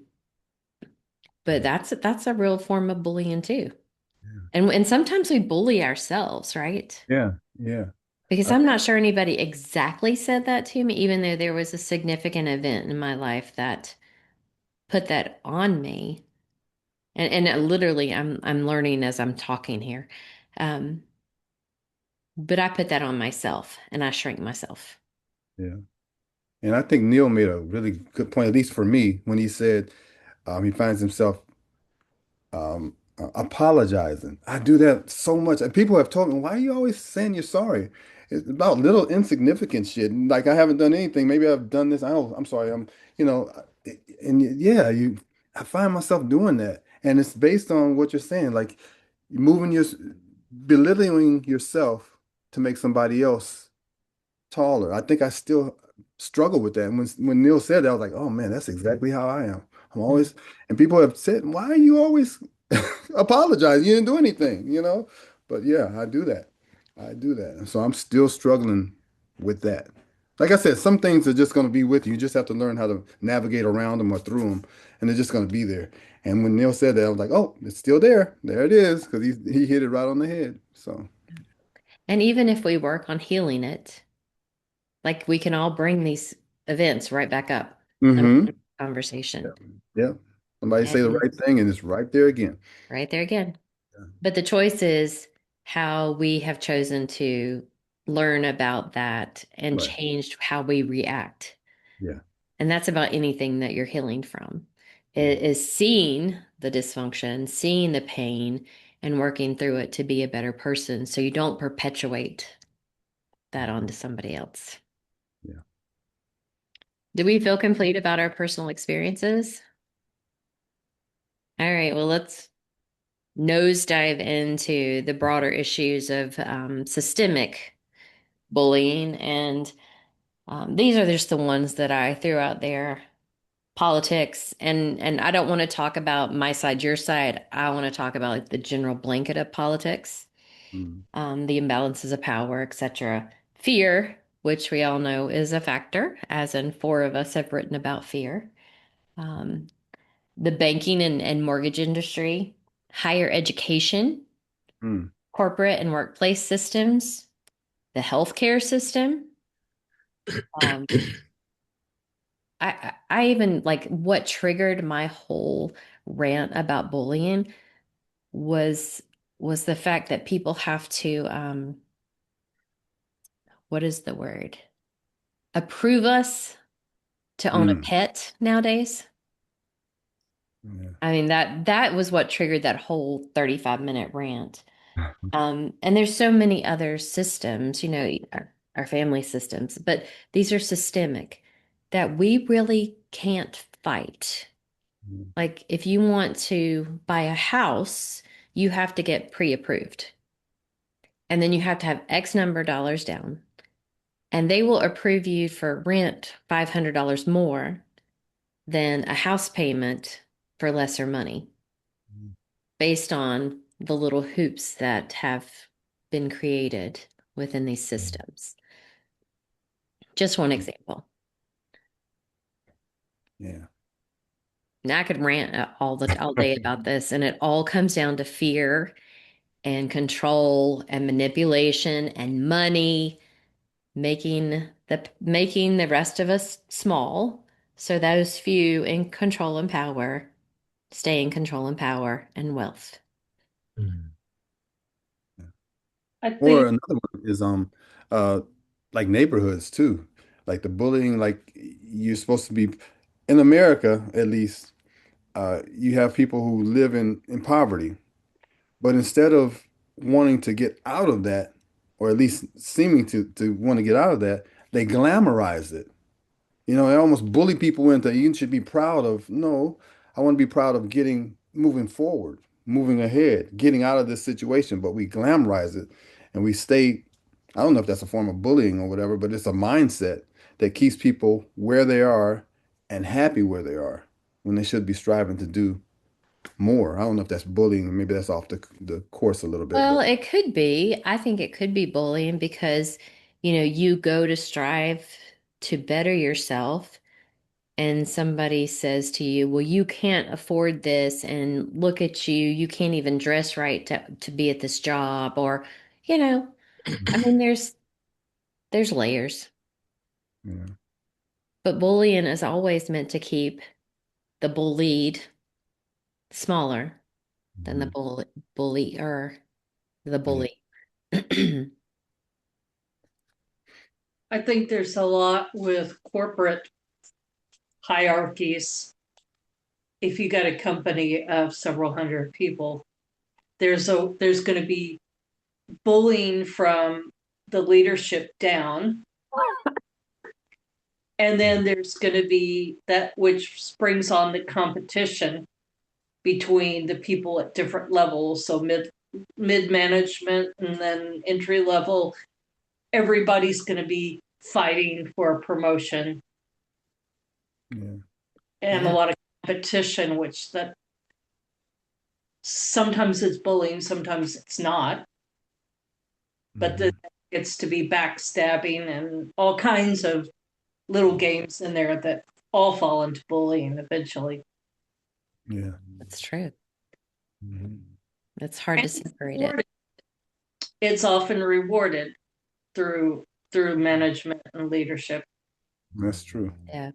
but Yeah. that's a real form of bullying too. Yeah. And sometimes we bully ourselves, right? Yeah. Yeah. Because Uh, I'm not sure anybody exactly said that to me, even though there was a significant event in my life that put that on me. And literally, I'm learning as I'm talking here. Um, but I put that on myself, and I shrink myself. yeah. And I think Neil made a really good point, at least for me, when he said he finds himself apologizing. I do that so much. And people have told me, why are you always saying you're sorry? It's about little insignificant shit. Like I haven't done anything. Maybe I've done this. Oh, I'm sorry. You know, and yeah, I find myself doing that. And it's based on what you're saying, like moving your, belittling yourself to make somebody else taller. I think I still struggle with that. And when Neil said that, I was like, oh man, that's exactly how I am. I'm always, and people have said, why are you always Apologize. You didn't do anything, you know? But yeah, I do that. I do that. And so I'm still struggling with that. Like I said, some things are just going to be with you. You just have to learn how to navigate around them or through them, and they're just going to be there. And when Neil said that, I was like, oh, it's still there. There it is, because he hit it right on the head. So, And even if we work on healing it, like we can all bring these events right back up in mm-hmm. Yeah. conversation. Yeah. Somebody say the And right thing, and it's right there again. right there again. Yeah. But the choice is how we have chosen to learn about that and Right. changed how we react. Yeah. And that's about anything that you're healing from. Yeah. It is seeing the dysfunction, seeing the pain, and working through it to be a better person so you don't perpetuate that onto somebody else. Yeah. Do we feel complete about our personal experiences? All right, well, let's nosedive into the broader issues of systemic bullying. And these are just the ones that I threw out there. Politics, and I don't want to talk about my side, your side. I want to talk about like the general blanket of politics, Mm. the imbalances of power, etc. Fear, which we all know is a factor, as in four of us have written about fear. Um, the banking and mortgage industry, higher education, Mm. corporate and workplace systems, the healthcare system. Um, I even like what triggered my whole rant about bullying was was the fact that people have to what is the word? Approve us to own a Mm. pet nowadays. Yeah. I mean that was what triggered that whole 35-minute rant. And there's so many other systems, our family systems, but these are systemic that we really can't fight. Mm. Like if you want to buy a house, you have to get pre-approved. And then you have to have X number of dollars down. And they will approve you for rent $500 more than a house payment for lesser money based on the little hoops that have been created within these systems. Just one example. Yeah. Now I could rant all day about this, and it all comes down to fear and control and manipulation and money, making the rest of us small, so those few in control and power stay in control and power and wealth. Mm. I Or think another one is uh like neighborhoods too. Like the bullying, like you're supposed to be in America at least, you have people who live in poverty. But instead of wanting to get out of that, or at least seeming to want to get out of that, they glamorize it. They almost bully people into you should be proud of. No, I want to be proud of moving forward, moving ahead, getting out of this situation. But we glamorize it and we stay. I don't know if that's a form of bullying or whatever, but it's a mindset that keeps people where they are and happy where they are when they should be striving to do more. I don't know if that's bullying. Maybe that's off the course a little bit, Well, but it could be. I think it could be bullying because, you go to strive to better yourself, and somebody says to you, well, you can't afford this, and look at you, you can't even dress right to be at this job, or, you know, I mean, there's layers, yeah. but bullying is always meant to keep the bullied smaller than the Mhm. bully or the Yeah. bully. I think there's a lot with corporate hierarchies. If you got a company of several hundred people, there's going to be bullying from the leadership down, and then there's going to be that which springs on the competition between the people at different levels. So mid management and then entry level, everybody's going to be fighting for a promotion Yeah. and a Yeah. lot of competition, which that sometimes it's bullying, sometimes it's not, but Mhm. it's to be backstabbing and all kinds of little games in there that all fall into bullying eventually. Yeah. That's true. Mhm. It's hard And to separate it. it's often rewarded through management and leadership. That's true. Yeah.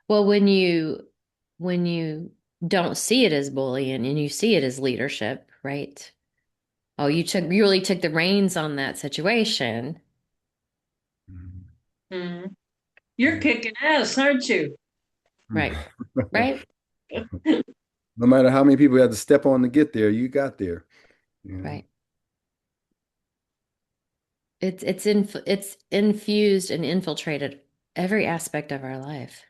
Well, when you don't see it as bullying and you see it as leadership, right? Oh, you really took the reins on that situation. Mhm. Mm. You're kicking ass, aren't you? Right. Right. No matter how many people you had to step on to get there, you got there. You know. Right. It's infused and infiltrated every aspect of our life.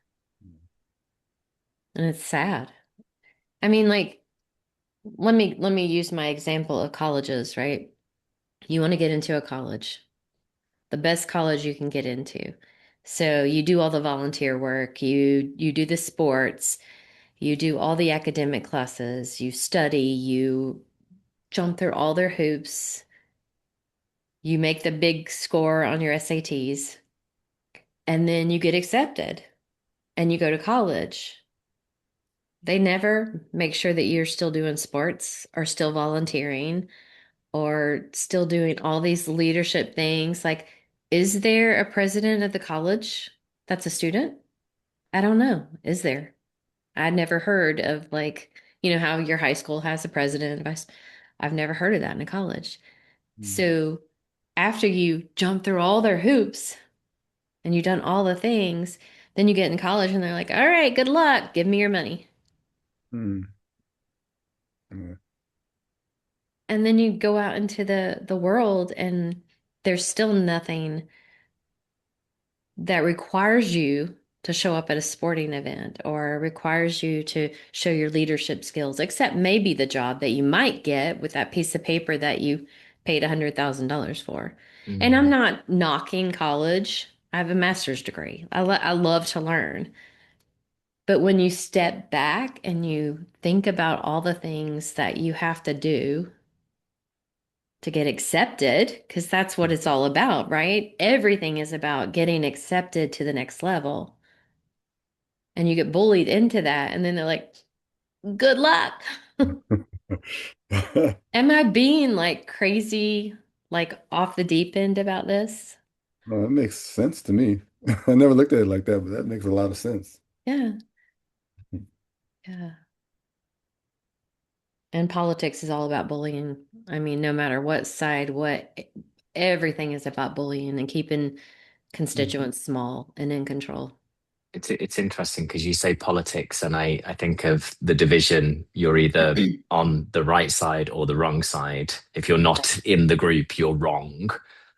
And it's sad. I mean, like, let me use my example of colleges, right? You want to get into a college, the best college you can get into. So you do all the volunteer work, you do the sports, you do all the academic classes, you study, you jump through all their hoops, you make the big score on your SATs, and then you get accepted and you go to college. They never make sure that you're still doing sports or still volunteering or still doing all these leadership things. Like, is there a president of the college that's a student? I don't know. Is there? I'd never heard of, like, how your high school has a president. I've never heard of that in a college. Mm. So after you jump through all their hoops and you've done all the things, then you get in college and they're like, all right, good luck. Give me your money. Mm. Yeah. And then you go out into the world and there's still nothing that requires you to show up at a sporting event or requires you to show your leadership skills, except maybe the job that you might get with that piece of paper that you paid $100,000 for. And I'm Mm. not knocking college. I have a master's degree. I love to learn. But when you step back and you think about all the things that you have to do to get accepted, because that's what it's all about, right? Everything is about getting accepted to the next level. And you get bullied into that. And then they're like, good luck. Am I being like crazy, like off the deep end about this? Well, that makes sense to me. I never looked at it like that, but that makes a lot of sense. Yeah. Yeah. And politics is all about bullying. I mean, no matter what side, everything is about bullying and keeping Mm. constituents small and in control. It's interesting because you say politics, and I think of the division. You're either on the right side or the wrong side. If you're not in the group, you're wrong.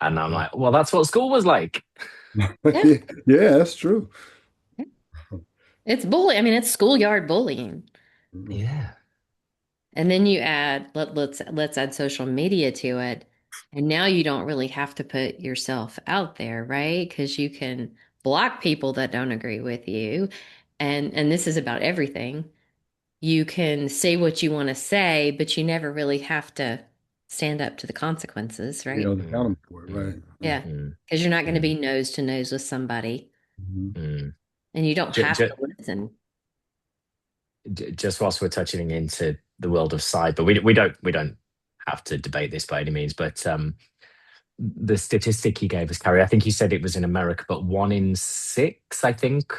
And I'm like, well, that's what school was like. Yeah. Yeah, that's true. It's bullying. I mean, it's schoolyard bullying. Mhm. Yeah. And then you add let's add social media to it. And now you don't really have to put yourself out there, right? Because you can block people that don't agree with you. And this is about everything. You can say what you want to say, but you never really have to stand up to the consequences, You right? know, Mm, accountable for it, mm, right? Yeah. mm, Because you're not going to mm, be nose to nose with somebody Mhm. mm. and you don't J- have to j- listen. just whilst we're touching into the world of cyber, we don't have to debate this by any means, but the statistic you gave us, Carrie, I think you said it was in America, but 1 in 6, I think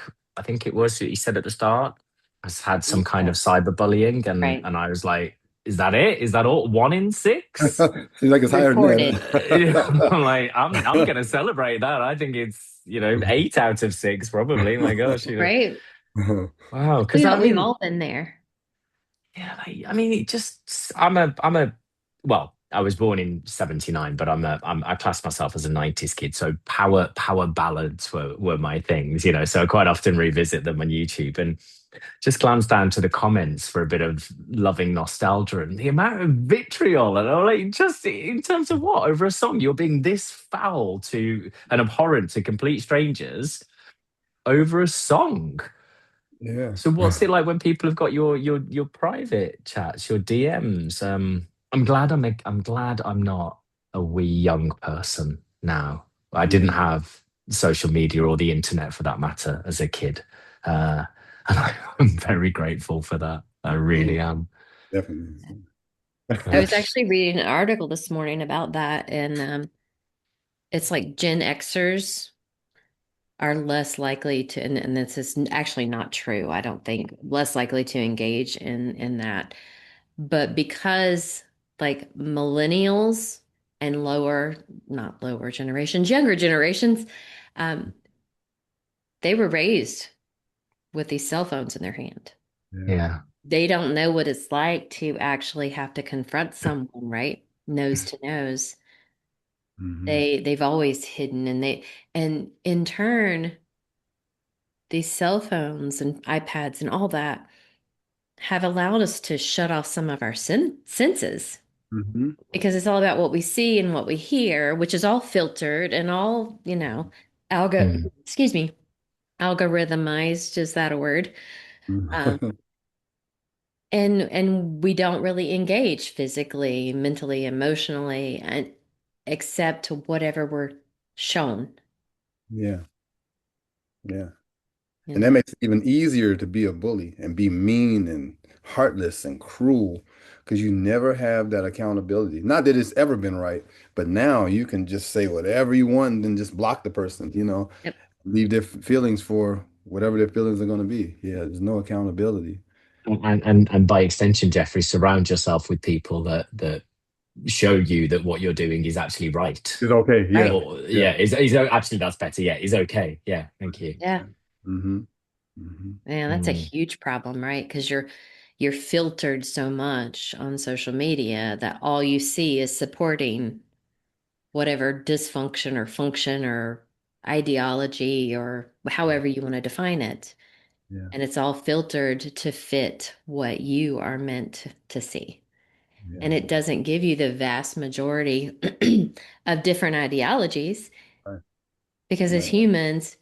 it was, you said at the start, has had some kind Yeah. of cyberbullying. And Right. and I was like, is that it? Is that all? 1 in 6? Seems like it's higher than Reported. that. I'm like, I'm gonna celebrate that. I think it's 8 out of 6 probably. My gosh, Right. wow. Because We've I we've mean, all been there. yeah, I mean, it just I'm a well, I was born in '79, but I class myself as a '90s kid. So power ballads were my things. So I quite often revisit them on YouTube and just glance down to the comments for a bit of loving nostalgia and the amount of vitriol and all, like, just in terms of what over a song you're being this foul to and abhorrent to complete strangers over a song. Yeah. So what's it like when people have got your private chats, your DMs? I'm glad I'm not a wee young person now. I didn't Yeah. have social media or the internet for that matter as a kid. And I'm very grateful for that. I Oh, really am. definitely. I Uh, was actually reading an article this morning about that, and it's like Gen Xers are less likely to, and this is actually not true, I don't think, less likely to engage in that. But because like millennials and lower, not lower generations, younger generations, um, they were raised with these cell phones in their hand. Yeah. yeah. They don't know what it's like to actually have to confront someone, right? Nose to nose. Hmm. They've always hidden, and in turn, these cell phones and iPads and all that have allowed us to shut off some of our senses Hmm. because it's all about what we see and what we hear, which is all filtered and all, Mm. excuse me, algorithmized, is that a word? Um, and we don't really engage physically, mentally, emotionally, and except whatever we're shown, Yeah. Yeah. you And that know. makes it even easier to be a bully and be mean and heartless and cruel because you never have that accountability. Not that it's ever been right, but now you can just say whatever you want and then just block the person, Yep. leave their feelings for whatever their feelings are going to be. Yeah, there's no accountability. And by extension, Jeffrey, surround yourself with people that show you that what you're doing is actually right. It's okay. Right. Yeah. Or Yeah. yeah, is absolutely that's better. Yeah, is okay. Yeah, thank you. Yeah. Hmm. Hmm. Yeah, that's a Mm, huge problem, right? Because you're filtered so much on social media that all you see is supporting whatever dysfunction or function or ideology or however you want to define it. Yeah. And it's all filtered to fit what you are meant to see. Yeah. And it doesn't give you the vast majority of different ideologies Right. because as Right. humans,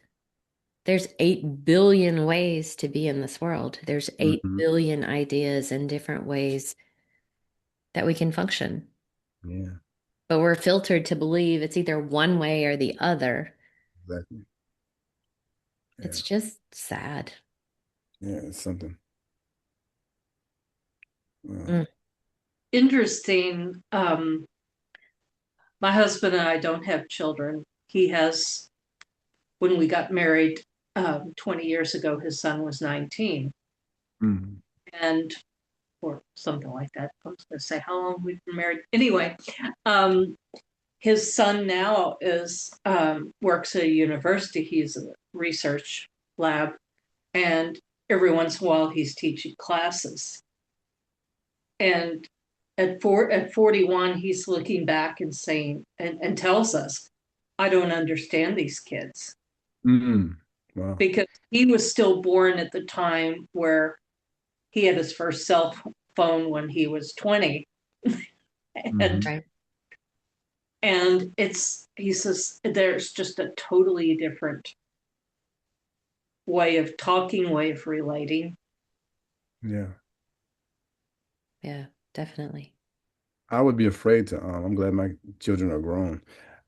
there's 8 billion ways to be in this world. There's 8 Hmm. billion ideas and different ways that we can function. Yeah. But we're filtered to believe it's either one way or the other. Exactly. Yeah. It's just sad. Yeah. It's something. Uh, Mm, Interesting. My husband and I don't have children. He has, when we got married 20 years ago, his son was 19. mm, And or something like that. I was going to say how long we've been married. Anyway, um, his son now is works at a university. He's a research lab, and every once in a while he's teaching classes. And at 41, he's looking back and saying and tells us, "I don't understand these kids," mm. Wow. because he was still born at the time where he had his first cell phone when he was 20, and Hmm. right. he says there's just a totally different way of talking, way of relating. Yeah. Yeah, definitely. I would be afraid to. I'm glad my children are grown.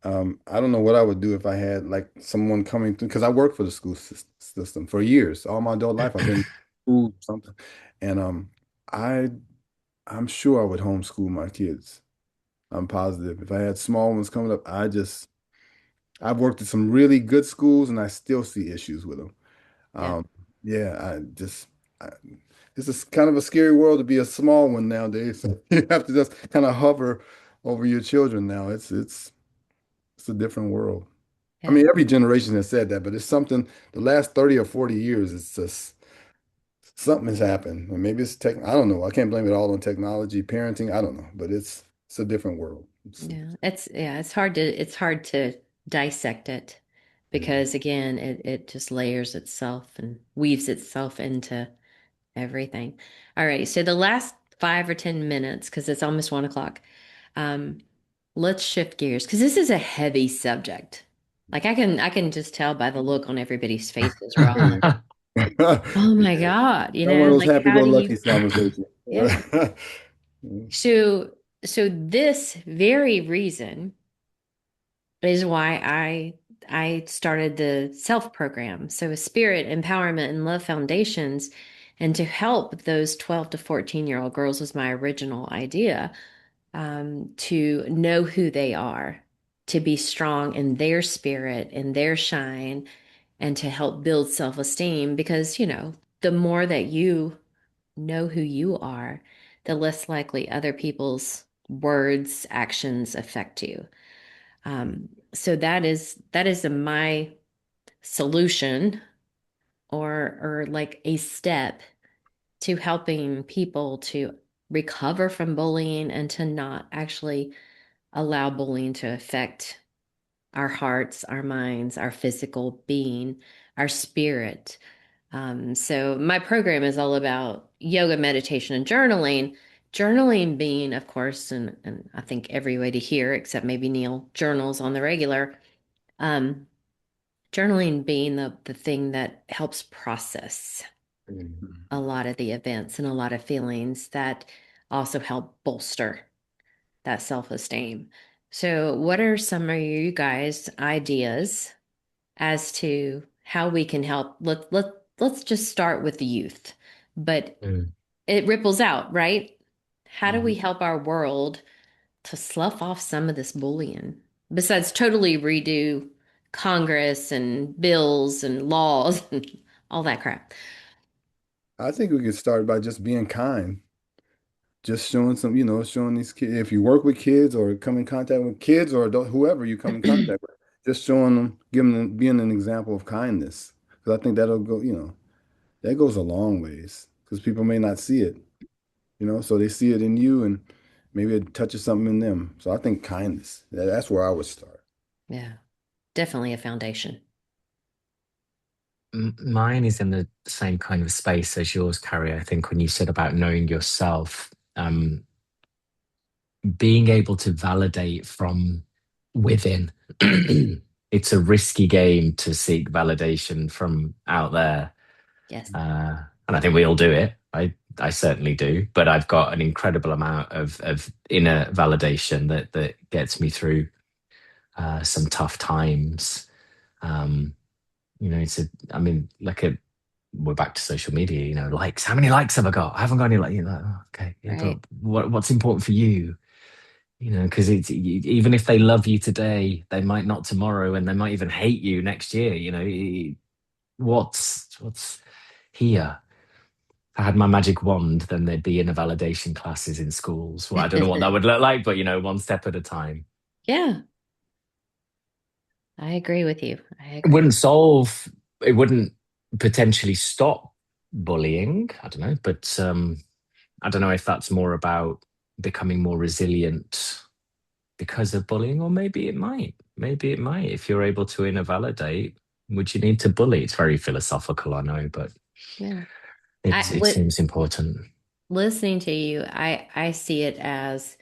I don't know what I would do if I had like someone coming through because I worked for the school system for years. All my adult life, I've been in school or something, and I I'm sure I would homeschool my kids. I'm positive. If I had small ones coming up, I've worked at some really good schools and I still see issues with them. Yeah. Yeah, I, this is kind of a scary world to be a small one nowadays. You have to just kind of hover over your children now. It's a different world. I Yeah. mean, every generation has said that, but it's something the last 30 or 40 years, it's just something has happened. And maybe it's tech, I don't know. I can't blame it all on technology, parenting, I don't know, but it's a different world. It's hard to dissect it Yeah. because again, it just layers itself and weaves itself into everything. All right, so the last 5 or 10 minutes, because it's almost 1 o'clock, um, let's shift gears because this is a heavy subject. Like I can just tell by the look on everybody's faces, Rob. Oh my God, Not one of those like how do happy-go-lucky you, conversations. yeah. So, this very reason is why I started the self program. So Spirit, Empowerment, and Love Foundations, and to help those 12 to 14-year-old girls was my original idea, to know who they are, to be strong in their spirit, in their shine, and to help build self-esteem. Because, the more that you know who you are, the less likely other people's words, actions affect you. So that is my solution, or like a step to helping people to recover from bullying and to not actually allow bullying to affect our hearts, our minds, our physical being, our spirit. So my program is all about yoga, meditation, and journaling. Journaling being, of course, and I think every way to hear, except maybe Neil, journals on the regular. Um, Journaling being the thing that helps process a lot of the events and a lot of feelings that also help bolster that self-esteem. So, what are some of you guys' ideas as to how we can help? Let's just start with the youth, but Mm. it ripples out, right? How do we Mhm. help our world to slough off some of this bullying? Besides totally redo Congress and bills and laws and all that crap. I think we could start by just being kind. Just showing some, showing these kids, if you work with kids or come in contact with kids or adult, whoever you come in contact with, just showing them, giving them, being an example of kindness. Because I think that'll go, that goes a long ways. Because people may not see it, so they see it in you and maybe it touches something in them. So I think kindness, that's where I would start. Yeah, definitely a foundation. Mine is in the same kind of space as yours, Carrie. I think when you said about knowing yourself, being able to validate from within. It's a risky game to seek validation from out there. Yes. And I think we all do it. I certainly do, but I've got an incredible amount of inner validation that gets me through some tough times. Um, I mean, we're back to social media, likes. How many likes have I got? I haven't got any like, oh, okay, yeah, but Right. what's important for you? Because even if they love you today, they might not tomorrow, and they might even hate you next year. What's here? If I had my magic wand, then there'd be inner validation classes in schools. Well, I don't know what that would look like, but one step at a time. Yeah, I agree with you. I It agree. wouldn't solve. It wouldn't potentially stop bullying. I don't know, but I don't know if that's more about becoming more resilient because of bullying, or maybe it might. Maybe it might. If you're able to inner validate, would you need to bully? It's very philosophical, I know, but Yeah. it seems important. Listening to you, I see it as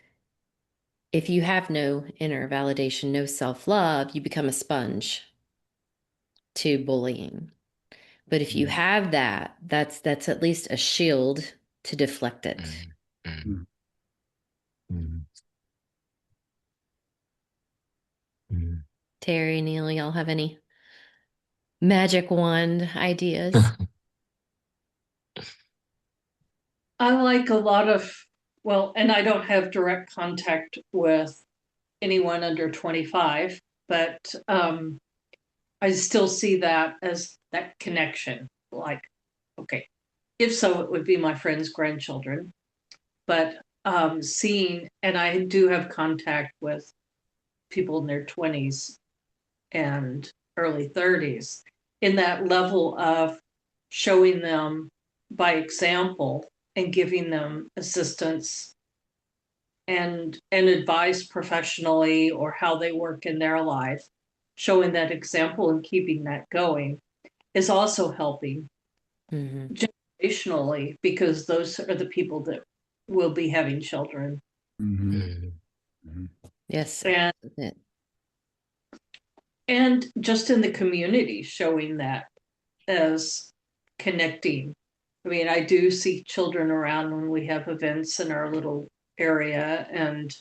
if you have no inner validation, no self-love, you become a sponge to bullying. But if you Mhm. have that, that's at least a shield to deflect it. Mm, mm, Mhm. mm, mm. Terry, Neil, y'all have any magic wand ideas? I like a lot of, well, and I don't have direct contact with anyone under 25, but I still see that as that connection. Like, okay, if so, it would be my friends' grandchildren. But seeing, and I do have contact with people in their 20s and early 30s, in that level of showing them by example and giving them assistance and advice professionally or how they work in their life, showing that example and keeping that going is also helping Hmm. generationally because those are the people that will be having children. Mhm. Mm, Mhm. Yes. and Yeah. and just in the community showing that as connecting. I mean, I do see children around when we have events in our little area, and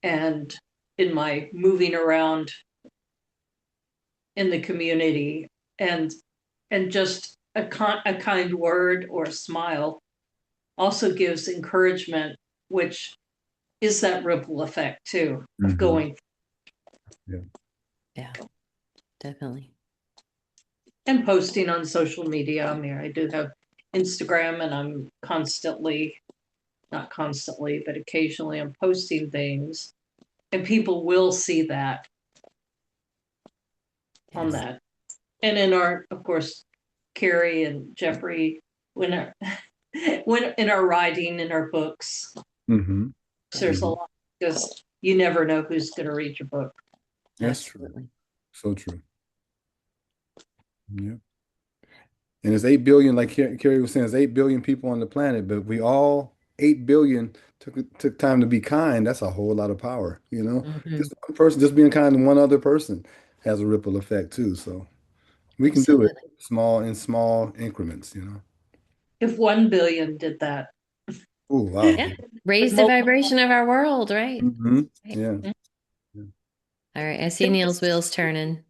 in my moving around in the community, and just a kind word or a smile also gives encouragement, which is that ripple effect too of going. Yeah. Yeah, definitely. And posting on social media. I mean, I do have Instagram, and I'm constantly, not constantly, but occasionally I'm posting things, and people will see that on Yes. that. And in our, of course, Carrie and Jeffrey, when our, when in our writing, in our books, Mm-hmm. there's a Mm-hmm. lot, because you never know who's going to read your book. That's true. Absolutely. So true. Yeah. And it's 8 billion, like Carrie was saying, it's 8 billion people on the planet, but we all 8 billion took time to be kind. That's a whole lot of power, you know? Hmm. Just one person, just being kind to one other person has a ripple effect too. So we can do it Absolutely. small increments, you know? If 1 billion did that, Oh, wow. Yeah. Raise the multiple. vibration of our world, right? Hmm. Right. Yeah. All right. I see Neil's wheels turning.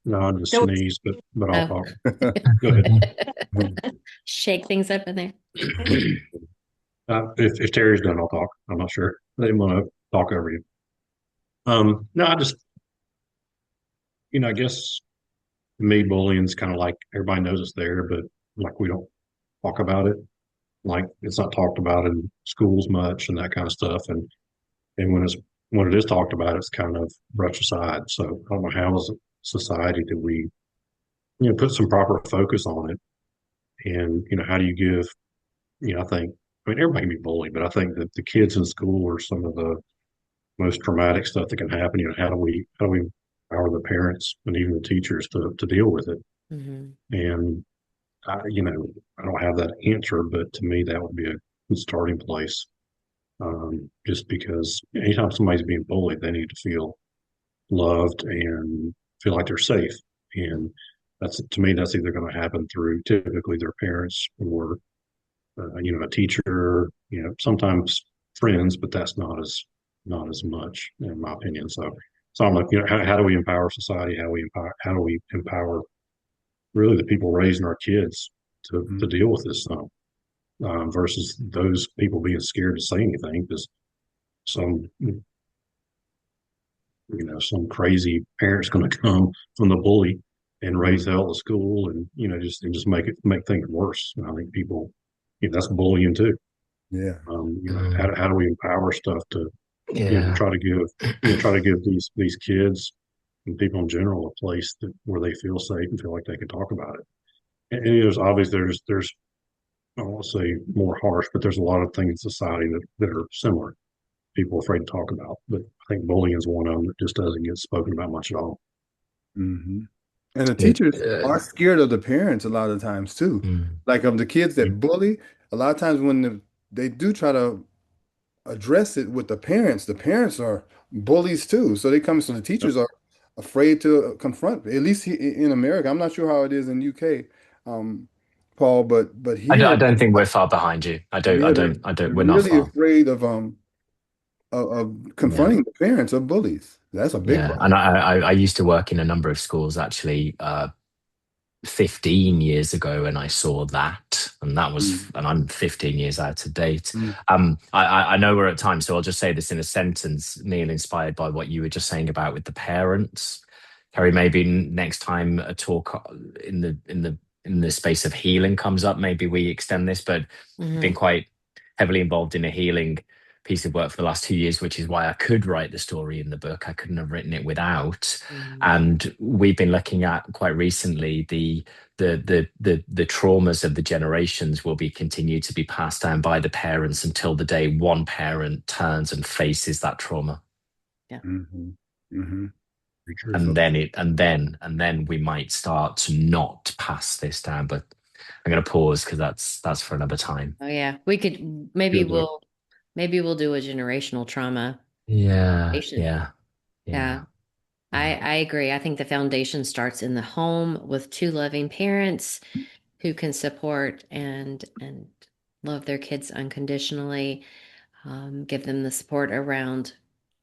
No, I just There was, sneezed, but I'll Oh. talk. Yeah. Go ahead. Shake things up in there. If Terry's done, I'll talk. I'm not sure. I didn't want to talk over you. No, I just, I guess to me, bullying's kind of like everybody knows it's there, but like we don't talk about it. Like it's not talked about in schools much and that kind of stuff. And when it is talked about, it's kind of brushed aside. So I don't know how as a society do we, put some proper focus on it. And, how do you give, I think, I mean, everybody can be bullied, but I think that the kids in school are some of the most traumatic stuff that can happen. How do we empower the parents and even the teachers to deal with it? Hmm. And I don't have that answer, but to me, that would be a good starting place. Just because anytime somebody's being bullied, they need to feel loved and feel like they're safe. And that's to me, that's either going to happen through typically their parents or a teacher. Sometimes friends, but that's not as much in my opinion. So I'm like, how do we empower society? How do we empower really the people raising our kids to Mhm. deal with this stuff versus those people being scared to say anything because some some crazy parent's going to come from the bully and raise Mhm. hell at the school and just make things worse. And I think people, that's bullying too. Yeah. Mm. How do we empower stuff to to Yeah. try to give these kids and people in general a place where they feel safe and feel like they can talk about it. And there's obviously there's I won't say more harsh, but there's a lot of things in society that are similar. People are afraid to talk about, but I think bullying is one of them that just doesn't get spoken about much at all. Hmm. And the It, teachers are scared of the parents a lot of times too. mm. Like of the kids that bully, a lot of times when they do try to address it with the parents are bullies too. So so the Yep. teachers are afraid to confront. At least in America, I'm not sure how it is in UK, um, Paul, but I here, don't think we're far behind you. yeah, they're We're not really far. afraid of Yeah. confronting the parents of bullies. That's a big Yeah. And problem. I used to work in a number of schools actually, 15 years ago, and I saw that, and I'm 15 years out of date. Mm-hmm. I know we're at time, so I'll just say this in a sentence, Neil, inspired by what you were just saying about with the parents. Kerry, maybe next time a talk in the space of healing comes up, maybe we extend this, but I've been Hmm. quite heavily involved in a healing piece of work for the last 2 years, which is why I could write the story in the book. I couldn't have written it without. Hmm. And we've been looking at quite recently the traumas of the generations will be continued to be passed down by the parents until the day one parent turns and faces that trauma. Yeah. Hmm. Hmm. Very true. So, And then we might start to not pass this down. But I'm going to pause because that's for another time. Oh yeah. We could maybe Good. we'll do a generational trauma Yeah, patient. yeah, Yeah. yeah, I yeah. I agree. I think the foundation starts in the home with two loving parents who can support and love their kids unconditionally, give them the support around.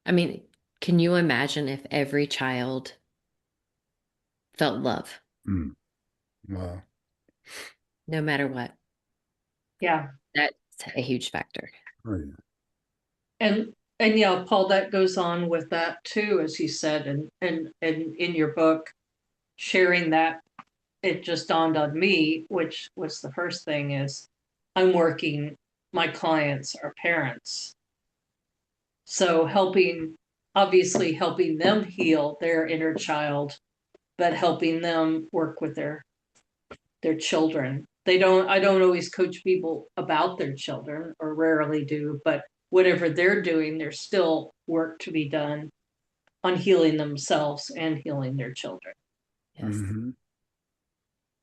I mean, can you imagine if every child felt love, Mm. Wow. no matter what? Yeah. That's a huge factor. Oh, yeah. And yeah, Paul, that goes on with that too, as you said, and in your book, sharing that, it just dawned on me, which was the first thing is I'm working, my clients are parents. So obviously helping them heal their inner child, but helping them work with their children. I don't always coach people about their children, or rarely do, but whatever they're doing, there's still work to be done on healing themselves and healing their children. Yes. Hmm.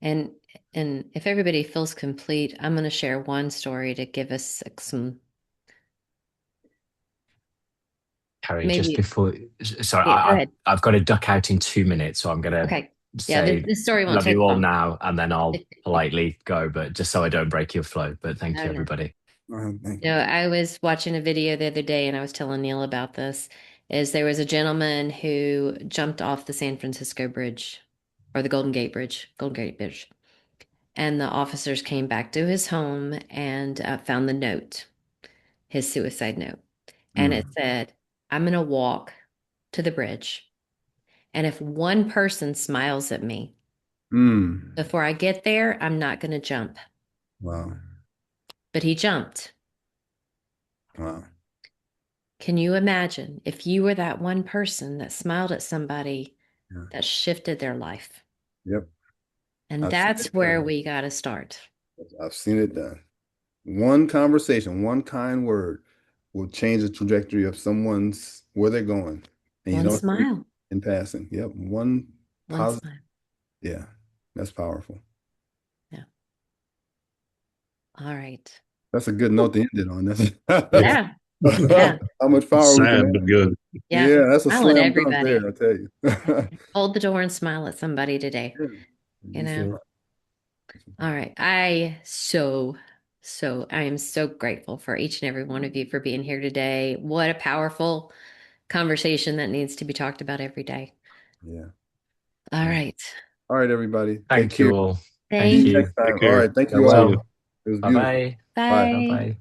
And and if everybody feels complete, I'm going to share one story to give us some Carrie, just maybe. before, sorry, Yeah, go ahead. I've got to duck out in 2 minutes, so I'm gonna Okay. Yeah, say this story won't love you take all long. now, and then I'll politely go, but just so I don't break your flow. But thank Oh you, no. everybody. Thank No, you. I was watching a video the other day and I was telling Neil about this. Is there was a gentleman who jumped off the San Francisco Bridge or the Golden Gate Bridge. And the officers came back to his home and found the note, his suicide note. And it Mm. said, I'm going to walk to the bridge. And if one person smiles at me Mm. before I get there, I'm not going to jump. Wow. But he jumped. Wow. Can you imagine if you were that one person that smiled at somebody Yeah. that shifted their life? Yep. And I've seen that's it where done. we got to start. I've seen it done. One conversation, one kind word will change the trajectory of someone's where they're going. And you One don't see it smile, in passing. Yep. One one positive. smile. Yeah. That's powerful. Yeah. All right. That's a good note to end it on. Yeah. Yeah. Yeah. How much power we can Sad but have. good. Yeah. Yeah, that's a Smile at slam dunk everybody. there, I tell you. Hold the door and smile at somebody today. Yeah, You you're so know? right. All right. I am so grateful for each and every one of you for being here today. What a powerful conversation that needs to be talked about every day. Yeah. All Yeah. right. All right, everybody. Take Thank care. you all. See Thank Thank you you. you. next Take time. All care. right. Thank Go you See all. you. well. It was Bye beautiful. bye. Bye. Bye Bye. bye.